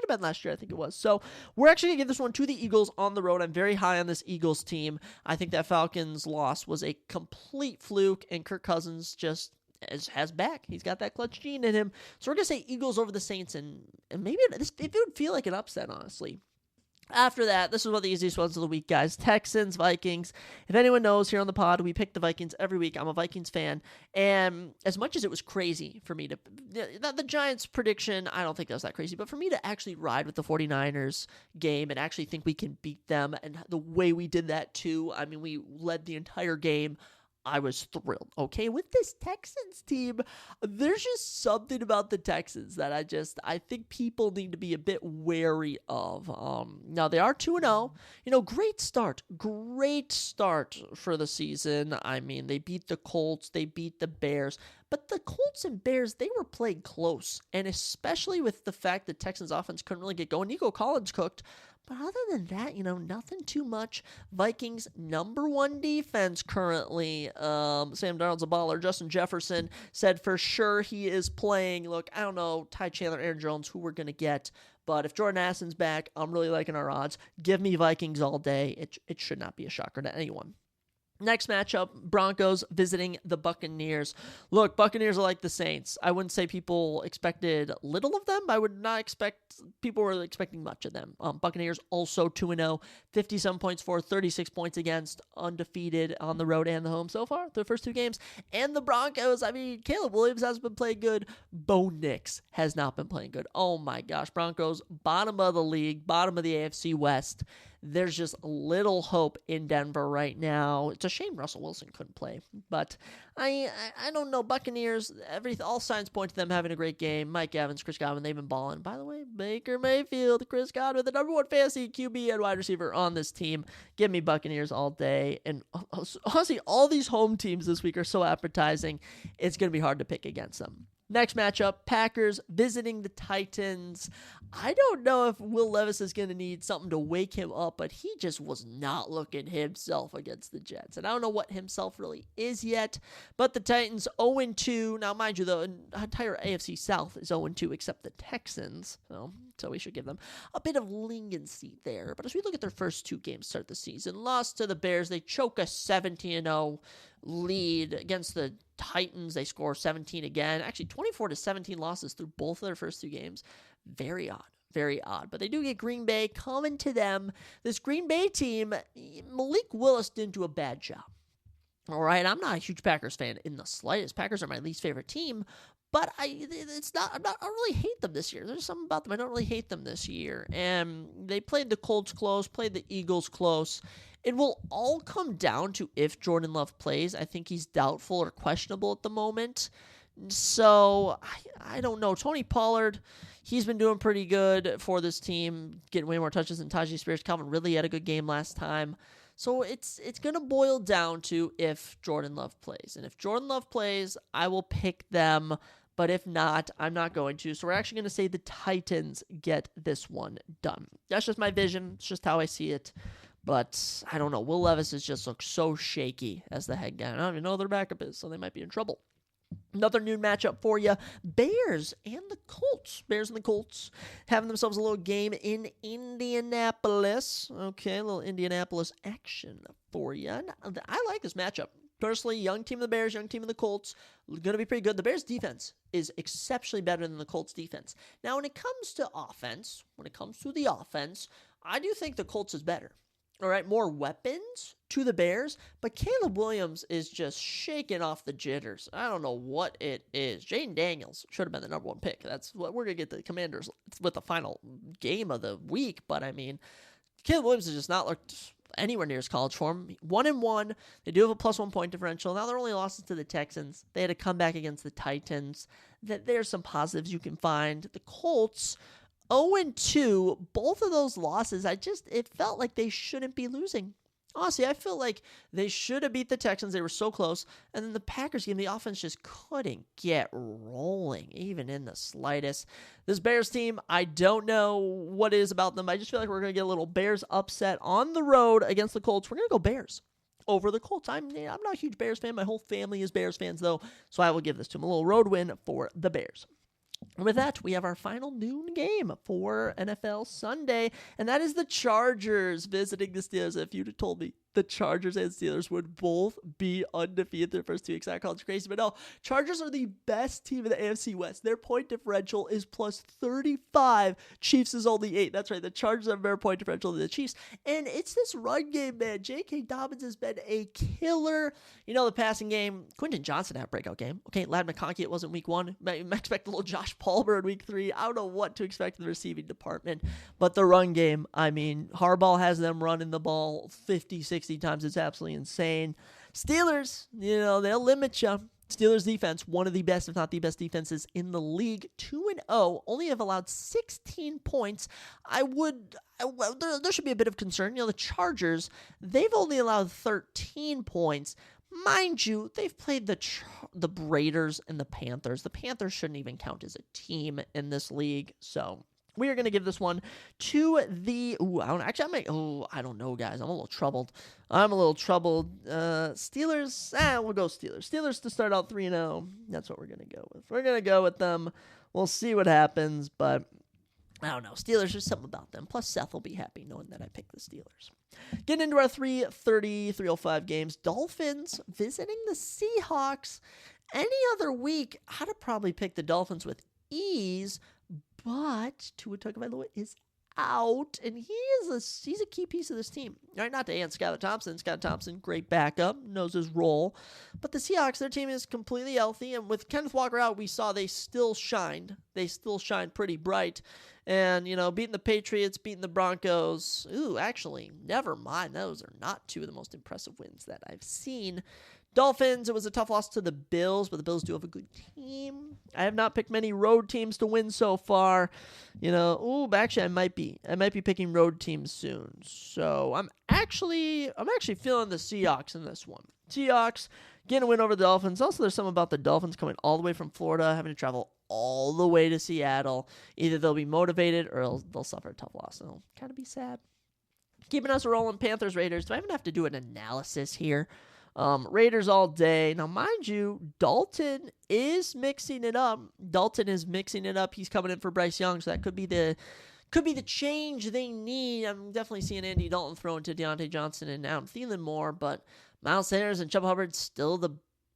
been last year, I think it was. So, we're actually going to give this one to the Eagles on the road. I'm very high on this Eagles team. I think that Falcons loss was a complete fluke, and Kirk Cousins just has back. He's got that clutch gene in him. So we're going to say Eagles over the Saints, and maybe it would feel like an upset, honestly. After that, this is one of the easiest ones of the week, guys. Texans, Vikings. If anyone knows, here on the pod, we pick the Vikings every week. I'm a Vikings fan. And as much as it was crazy for me the Giants prediction, I don't think that was that crazy. But for me to actually ride with the 49ers game and actually think we can beat them, and the way we did that too, I mean, we led the entire game. I was thrilled, okay? With this Texans team, there's just something about the Texans that I think people need to be a bit wary of. Now, they are 2-0. Great start for the season. I mean, they beat the Colts, they beat the Bears, But the Colts and Bears, they were playing close, and especially with the fact that Texans offense couldn't really get going. Nico Collins cooked, but other than that, nothing too much. Vikings number one defense currently. Sam Darnold's a baller. Justin Jefferson said for sure he is playing. Look, I don't know, Ty Chandler, Aaron Jones, who we're going to get. But if Jordan Addison's back, I'm really liking our odds. Give me Vikings all day. It should not be a shocker to anyone. Next matchup, Broncos visiting the Buccaneers. Look, Buccaneers are like the Saints. I wouldn't say people expected little of them. I would not expect people were expecting much of them. Buccaneers also 2-0, 57 points for, 36 points against, undefeated on the road and the home so far, their first two games. And the Broncos, Caleb Williams hasn't been playing good. Bo Nix has not been playing good. Oh my gosh, Broncos, bottom of the league, bottom of the AFC West. There's just little hope in Denver right now. It's a shame Russell Wilson couldn't play, but I don't know. Buccaneers, all signs point to them having a great game. Mike Evans, Chris Godwin, they've been balling. By the way, Baker Mayfield, Chris Godwin, the number one fantasy QB and wide receiver on this team. Give me Buccaneers all day. And honestly, all these home teams this week are so appetizing. It's going to be hard to pick against them. Next matchup, Packers visiting the Titans. I don't know if Will Levis is going to need something to wake him up, but he just was not looking himself against the Jets. And I don't know what himself really is yet, but the Titans 0-2. Now, mind you, the entire AFC South is 0-2 except the Texans. So we should give them a bit of leniency there. But as we look at their first two games to start the season, lost to the Bears. They choke a 17-0 lead against the Titans. They score 17 again. Actually, 24-17 losses through both of their first two games. Very odd. Very odd. But they do get Green Bay coming to them. This Green Bay team, Malik Willis didn't do a bad job. All right, I'm not a huge Packers fan in the slightest. Packers are my least favorite team. But I don't really hate them this year. There's something about them. I don't really hate them this year. And they played the Colts close, played the Eagles close. It will all come down to if Jordan Love plays. I think he's doubtful or questionable at the moment. So, I don't know. Tony Pollard, he's been doing pretty good for this team, getting way more touches than Tajay Spears. Calvin Ridley had a good game last time. So, it's going to boil down to if Jordan Love plays. And if Jordan Love plays, I will pick them. But if not, I'm not going to. So we're actually going to say the Titans get this one done. That's just my vision. It's just how I see it. But I don't know. Will Levis has just looked so shaky as the head guy. I don't even know who their backup is, so they might be in trouble. Another noon matchup for you. Bears and the Colts. Bears and the Colts having themselves a little game in Indianapolis. Okay, a little Indianapolis action for you. I like this matchup. Personally, young team of the Bears, young team of the Colts, going to be pretty good. The Bears' defense is exceptionally better than the Colts' defense. Now, when it comes to offense, I do think the Colts is better. All right, more weapons to the Bears, but Caleb Williams is just shaking off the jitters. I don't know what it is. Jaden Daniels should have been the number one pick. That's what we're going to get the Commanders with the final game of the week, but Caleb Williams has just not looked anywhere near his college form. 1-1. They do have a +1 point differential. Now, their only losses to the Texans. They had to come back against the Titans. There's some positives you can find. The Colts, 0-2. Both of those losses, it felt like they shouldn't be losing. Honestly, I feel like they should have beat the Texans. They were so close. And then the Packers game, the offense just couldn't get rolling, even in the slightest. This Bears team, I don't know what it is about them. I just feel like we're going to get a little Bears upset on the road against the Colts. We're going to go Bears over the Colts. I'm not a huge Bears fan. My whole family is Bears fans, though. So I will give this to them. A little road win for the Bears. And with that, we have our final noon game for NFL Sunday, and that is the Chargers visiting the Steelers. If you'd have told me the Chargers and Steelers would both be undefeated their first 2 weeks, I call it crazy. But no, Chargers are the best team in the AFC West. Their point differential is +35. Chiefs is only 8. That's right. The Chargers have a better point differential than the Chiefs. And it's this run game, man. J.K. Dobbins has been a killer. The passing game, Quentin Johnson had a breakout game. Okay, Ladd McConkey, it wasn't week 1. I expect a little Josh Palmer in week 3. I don't know what to expect in the receiving department. But the run game, Harbaugh has them running the ball 50, 60 times. It's absolutely insane. Steelers, they'll limit you. Steelers defense, one of the best, if not the best defenses in the league, 2-0, only have allowed 16 points. There should be a bit of concern. The Chargers, they've only allowed 13 points, Mind you, they've played the Raiders and the Panthers. The Panthers shouldn't even count as a team in this league, so we are going to give this one to the... I don't know, guys. I'm a little troubled. Steelers, we'll go Steelers. Steelers to start out 3-0. That's what we're going to go with. We're going to go with them. We'll see what happens, but I don't know. Steelers, there's something about them. Plus, Seth will be happy knowing that I picked the Steelers. Getting into our 3:05 games. Dolphins visiting the Seahawks. Any other week, I'd have probably picked the Dolphins with ease, but Tua Tagovailoa is out, and he's a key piece of this team. All right, not to add Skylar Thompson. Skylar Thompson, great backup, knows his role. But the Seahawks, their team is completely healthy, and with Kenneth Walker out, we saw they still shined. They still shined pretty bright. And, beating the Patriots, beating the Broncos. Actually, never mind. Those are not two of the most impressive wins that I've seen. Dolphins, it was a tough loss to the Bills, but the Bills do have a good team. I have not picked many road teams to win so far. Actually, I might be picking road teams soon. So I'm actually feeling the Seahawks in this one. Seahawks getting a win over the Dolphins. Also, there's something about the Dolphins coming all the way from Florida, having to travel all the way to Seattle. Either they'll be motivated or they'll suffer a tough loss. So it'll kind of be sad. Keeping us rolling, Panthers, Raiders. Do I even have to do an analysis here? Raiders all day. Now, mind you, Dalton is mixing it up. He's coming in for Bryce Young, so that could be the change they need. I'm definitely seeing Andy Dalton throw into Deontay Johnson and Adam Thielen more, but Miles Sanders and Chuba Hubbard still the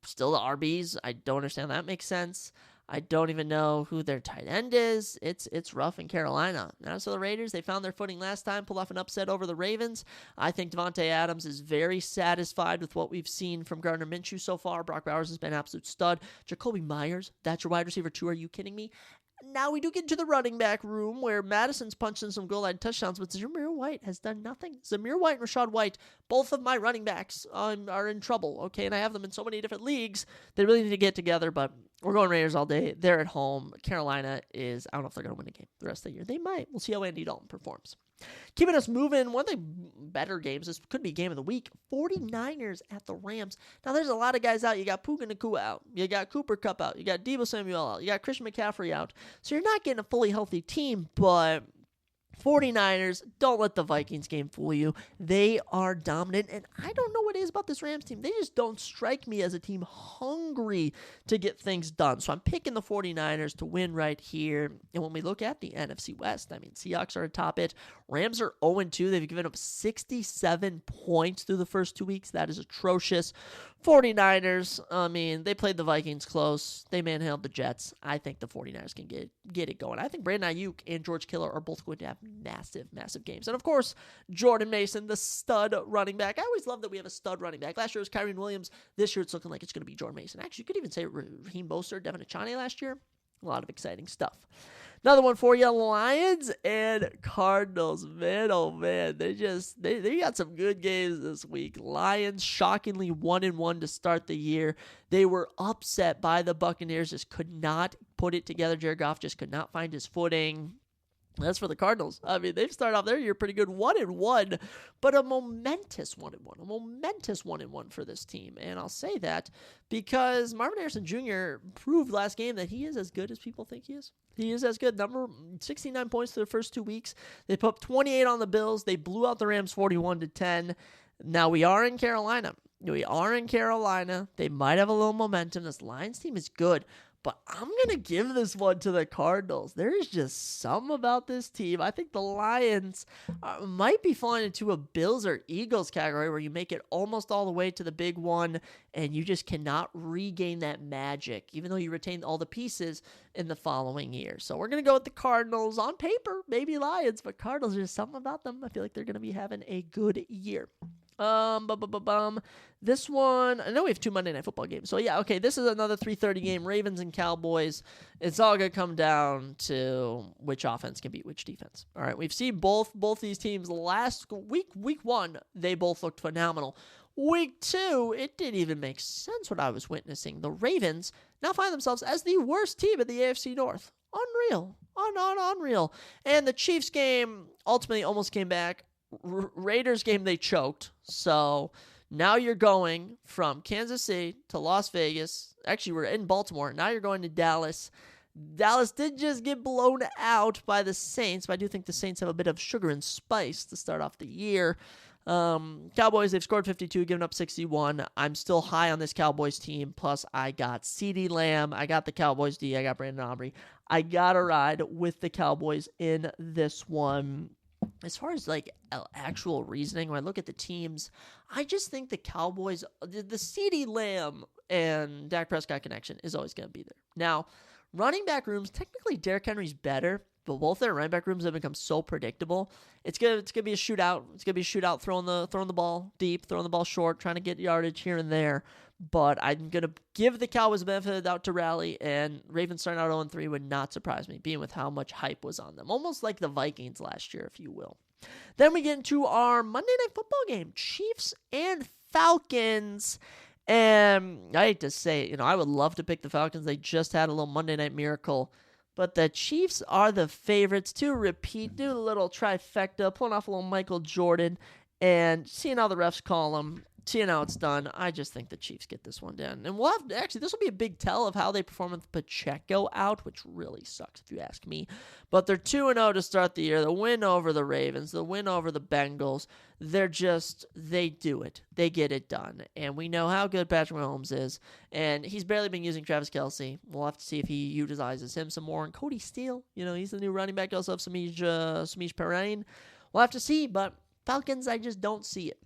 RBs. I don't understand that makes sense. I don't even know who their tight end is. It's rough in Carolina. Now, so the Raiders, they found their footing last time, pulled off an upset over the Ravens. I think Devontae Adams is very satisfied with what we've seen from Gardner Minshew so far. Brock Bowers has been an absolute stud. Jacoby Myers, that's your wide receiver too. Are you kidding me? Now we do get into the running back room where Madison's punched in some goal line touchdowns, but Zamir White has done nothing. Zamir White and Rashad White, both of my running backs are in trouble, okay? And I have them in so many different leagues. They really need to get together, but we're going Raiders all day. They're at home. Carolina is, I don't know if they're going to win a game the rest of the year. They might. We'll see how Andy Dalton performs. Keeping us moving, one of the better games, this could be game of the week, 49ers at the Rams. Now, there's a lot of guys out. You got Puka Nacua out. You got Cooper Kupp out. You got Deebo Samuel out. You got Christian McCaffrey out. So you're not getting a fully healthy team, but 49ers, don't let the Vikings game fool you. They are dominant, and I don't know what it is about this Rams team. They just don't strike me as a team hungry to get things done. So I'm picking the 49ers to win right here. And when we look at the NFC West, Seahawks are atop it. Rams are 0-2. They've given up 67 points through the first 2 weeks. That is atrocious. 49ers, they played the Vikings close. They manhandled the Jets. I think the 49ers can get it going. I think Brandon Ayuk and George Kittle are both going to have massive, massive games. And, of course, Jordan Mason, the stud running back. I always love that we have a stud running back. Last year it was Kyren Williams. This year it's looking like it's going to be Jordan Mason. Actually, you could even say Raheem Mostert, Devin Achane last year. A lot of exciting stuff. Another one for you, Lions and Cardinals. Man, oh man, they got some good games this week. Lions shockingly 1-1 to start the year. They were upset by the Buccaneers, just could not put it together. Jared Goff just could not find his footing. As for the Cardinals, they've started off their year pretty good, 1-1, but a momentous 1-1 for this team. And I'll say that because Marvin Harrison Jr. proved last game that he is as good as people think he is. He is as good. 69 points through the first 2 weeks. They put up 28 on the Bills. They blew out the Rams 41-10. Now we are in Carolina. They might have a little momentum. This Lions team is good. But I'm going to give this one to the Cardinals. There is just something about this team. I think the Lions might be falling into a Bills or Eagles category where you make it almost all the way to the big one and you just cannot regain that magic, even though you retain all the pieces in the following year. So we're going to go with the Cardinals. On paper, maybe Lions, but Cardinals, there's something about them. I feel like they're going to be having a good year. This one, I know we have 2 Monday Night Football games. So yeah, okay, this is another 3:30 game, Ravens and Cowboys. It's all going to come down to which offense can beat which defense. All right, we've seen both these teams last week 1, they both looked phenomenal. Week 2, it didn't even make sense what I was witnessing. The Ravens now find themselves as the worst team in the AFC North. Unreal. Unreal. And the Chiefs game ultimately almost came back. Raiders game, they choked. So Now you're going from Kansas City to Las Vegas. Actually, we're in Baltimore. Now you're going to Dallas. Dallas did just get blown out by the Saints, but I do think the Saints have a bit of sugar and spice to start off the year. Cowboys, they've scored 52, given up 61. I'm still high on this Cowboys team. Plus, I got CeeDee Lamb. I got the Cowboys D. I got Brandon Aubrey. I got to ride with the Cowboys in this one. As far as like actual reasoning, when I look at the teams, I just think the Cowboys, the CeeDee Lamb and Dak Prescott connection is always going to be there. Now, running back rooms, technically Derrick Henry's better, but both their running back rooms have become so predictable. It's gonna be a shootout. It's gonna be a shootout, throwing the ball deep, throwing the ball short, trying to get yardage here and there. But I'm gonna give the Cowboys the benefit of the doubt to rally, and Ravens starting out 0-3 would not surprise me, being with how much hype was on them, almost like the Vikings last year, if you will. Then we get into our Monday Night Football game, Chiefs and Falcons. And I hate to say it, I would love to pick the Falcons. They just had a little Monday Night Miracle. But the Chiefs are the favorites to repeat, do a little trifecta, pulling off a little Michael Jordan, and seeing how the refs call them, seeing how it's done. I just think the Chiefs get this one done. And this will be a big tell of how they perform with Pacheco out, which really sucks if you ask me. But they're 2-0 to start the year. The win over the Ravens, the win over the Bengals. They do it. They get it done. And we know how good Patrick Mahomes is. And he's barely been using Travis Kelce. We'll have to see if he utilizes him some more. And Cody Steele, he's the new running back. Also have Samish Perine. We'll have to see. But Falcons, I just don't see it.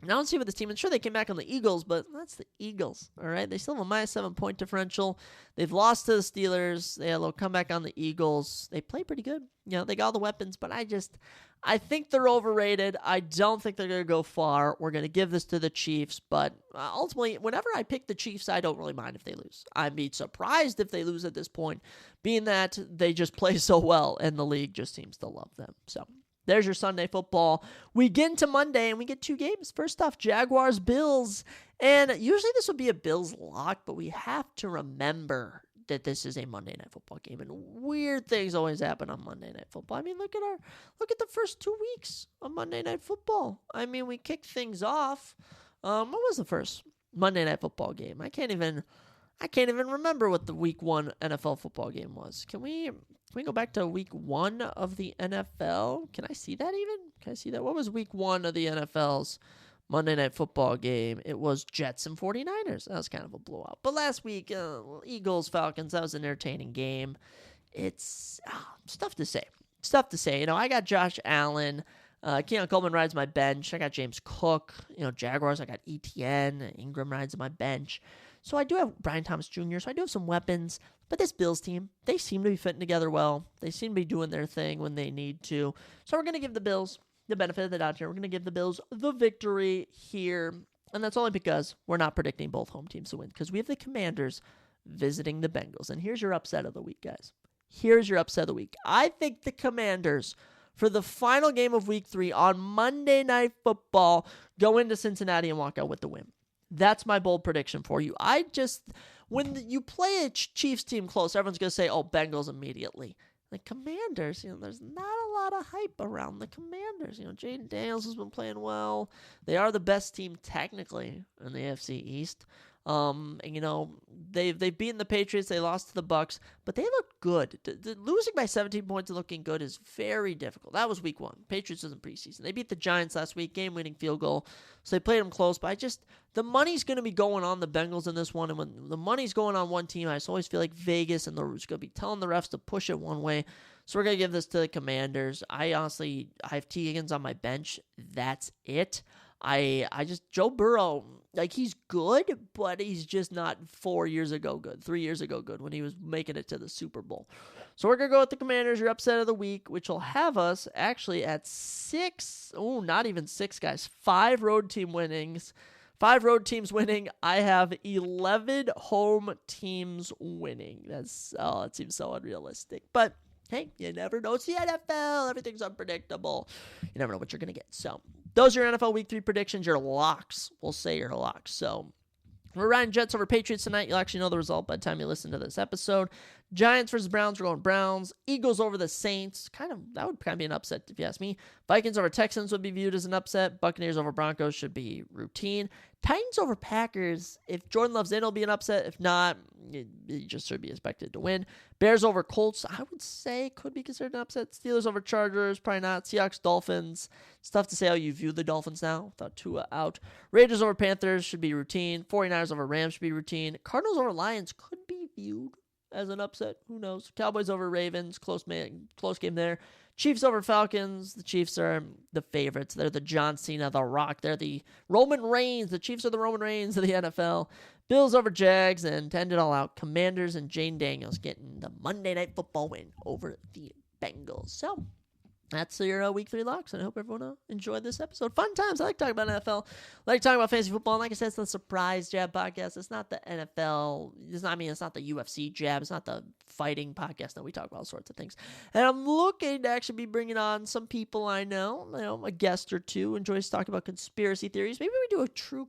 I don't see with this team. I'm sure they came back on the Eagles, but that's the Eagles, all right? They still have a -7-point differential. They've lost to the Steelers. They had a little comeback on the Eagles. They play pretty good. They got all the weapons, but I think they're overrated. I don't think they're going to go far. We're going to give this to the Chiefs, but ultimately, whenever I pick the Chiefs, I don't really mind if they lose. I'd be surprised if they lose at this point, being that they just play so well, and the league just seems to love them. So there's your Sunday football. We get into Monday, and we get two games. First off, Jaguars-Bills. And usually this would be a Bills lock, but we have to remember that this is a Monday Night Football game. And weird things always happen on Monday Night Football. I mean, look at the first 2 weeks of Monday Night Football. I mean, we kicked things off. What was the first Monday Night Football game? I can't even remember what the week 1 NFL football game was. Can we go back to week 1 of the NFL? Can I see that even? Can I see that? What was week 1 of the NFL's Monday Night Football game? It was Jets and 49ers. That was kind of a blowout. But last week, Eagles, Falcons, that was an entertaining game. It's stuff to say. I got Josh Allen. Keon Coleman rides my bench. I got James Cook. Jaguars, I got ETN. Ingram rides my bench. So I do have Brian Thomas Jr., so I do have some weapons. But this Bills team, they seem to be fitting together well. They seem to be doing their thing when they need to. So we're going to give the Bills the benefit of the doubt here. We're going to give the Bills the victory here. And that's only because we're not predicting both home teams to win, because we have the Commanders visiting the Bengals. And here's your upset of the week, guys. Here's your upset of the week. I think the Commanders, for the final game of week 3 on Monday Night Football, go into Cincinnati and walk out with the win. That's my bold prediction for you. When you play a Chiefs team close, everyone's going to say, oh, Bengals immediately. The Commanders, there's not a lot of hype around the Commanders. Jaden Daniels has been playing well. They are the best team technically in the AFC East. They've beaten the Patriots. They lost to the Bucks, but they look good. Losing by 17 points and looking good is very difficult. That was week 1. Patriots was in preseason. They beat the Giants last week, game-winning field goal. So they played them close, but the money's going to be going on the Bengals in this one. And when the money's going on one team, I just always feel like Vegas and the Roots going to be telling the refs to push it one way. So we're going to give this to the Commanders. I have T. Higgins on my bench. That's it. Joe Burrow, he's good, but he's just not 3 years ago good when he was making it to the Super Bowl. So we're going to go with the Commanders, your upset of the week, which will have us actually at 6. Oh, not even 6, guys. 5 road teams winning. I have 11 home teams winning. That seems so unrealistic, but hey, you never know. It's the NFL. Everything's unpredictable. You never know what you're going to get. So those are your NFL Week 3 predictions, your locks. We'll say your locks. So we're riding Jets over Patriots tonight. You'll actually know the result by the time you listen to this episode. Giants versus Browns, we're going Browns. Eagles over the Saints, that would kind of be an upset if you ask me. Vikings over Texans would be viewed as an upset. Buccaneers over Broncos should be routine. Titans over Packers, if Jordan Love's in, it'll be an upset. If not, it just should be expected to win. Bears over Colts, I would say could be considered an upset. Steelers over Chargers, probably not. Seahawks, Dolphins. It's tough to say how you view the Dolphins now without Tua out. Raiders over Panthers should be routine. 49ers over Rams should be routine. Cardinals over Lions could be viewed as an upset. Who knows? Cowboys over Ravens, close game there. Chiefs over Falcons. The Chiefs are the favorites. They're the John Cena, The Rock. They're the Roman Reigns. The Chiefs are the Roman Reigns of the NFL. Bills over Jags, and to end it all out, Commanders and Jane Daniels getting the Monday Night Football win over the Bengals. So that's your week 3 locks, and I hope everyone enjoyed this episode. Fun times. I like talking about NFL. I like talking about fantasy football. And like I said, it's the Surprise Jab podcast. It's not the NFL. It's not the UFC Jab. It's not the fighting podcast. No, we talk about all sorts of things. And I'm looking to actually be bringing on some people I know, a guest or two, enjoys talking about conspiracy theories. Maybe we do a true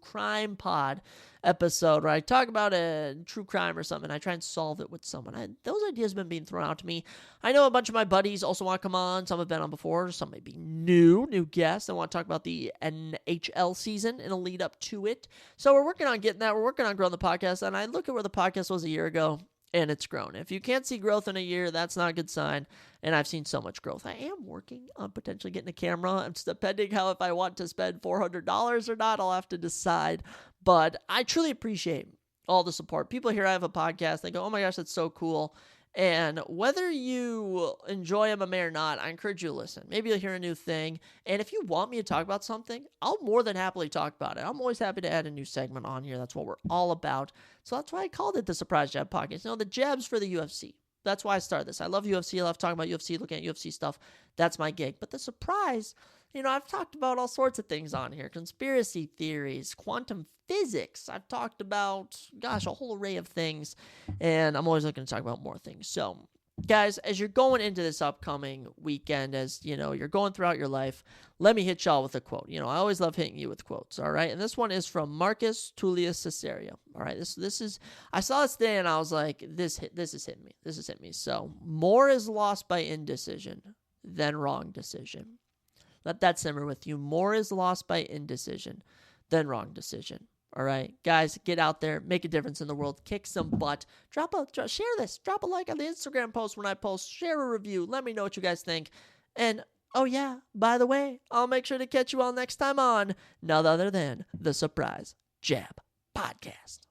crime pod episode where I talk about a true crime or something. I try and solve it with someone. Those ideas have been being thrown out to me. I know a bunch of my buddies also want to come on. Some have been on before. Some may be new guests. I want to talk about the NHL season and a lead up to it. So we're working on getting that. We're working on growing the podcast. And I look at where the podcast was a year ago, and it's grown. If you can't see growth in a year, that's not a good sign. And I've seen so much growth. I am working on potentially getting a camera. I'm depending how if I want to spend $400 or not, I'll have to decide. But I truly appreciate all the support. People hear I have a podcast. They go, oh my gosh, that's so cool. And whether you enjoy MMA or not, I encourage you to listen. Maybe you'll hear a new thing. And if you want me to talk about something, I'll more than happily talk about it. I'm always happy to add a new segment on here. That's what we're all about. So that's why I called it the Surprise Jab Podcast. The jabs for the UFC. That's why I started this. I love UFC. I love talking about UFC, looking at UFC stuff. That's my gig. But the surprise, I've talked about all sorts of things on here. Conspiracy theories, quantum physics. I've talked about, a whole array of things. And I'm always looking to talk about more things. So, guys, as you're going into this upcoming weekend, as, you're going throughout your life, let me hit y'all with a quote. I always love hitting you with quotes, all right? And this one is from Marcus Tullius Ciceria, all right? This is, I saw this today and I was like, this is hitting me. This is hitting me. So, more is lost by indecision than wrong decision. Let that simmer with you. More is lost by indecision than wrong decision. All right, guys, get out there, make a difference in the world, kick some butt. Share this, drop a like on the Instagram post when I post, share a review, let me know what you guys think. And oh yeah, by the way, I'll make sure to catch you all next time on none other than the Surprise Jab Podcast.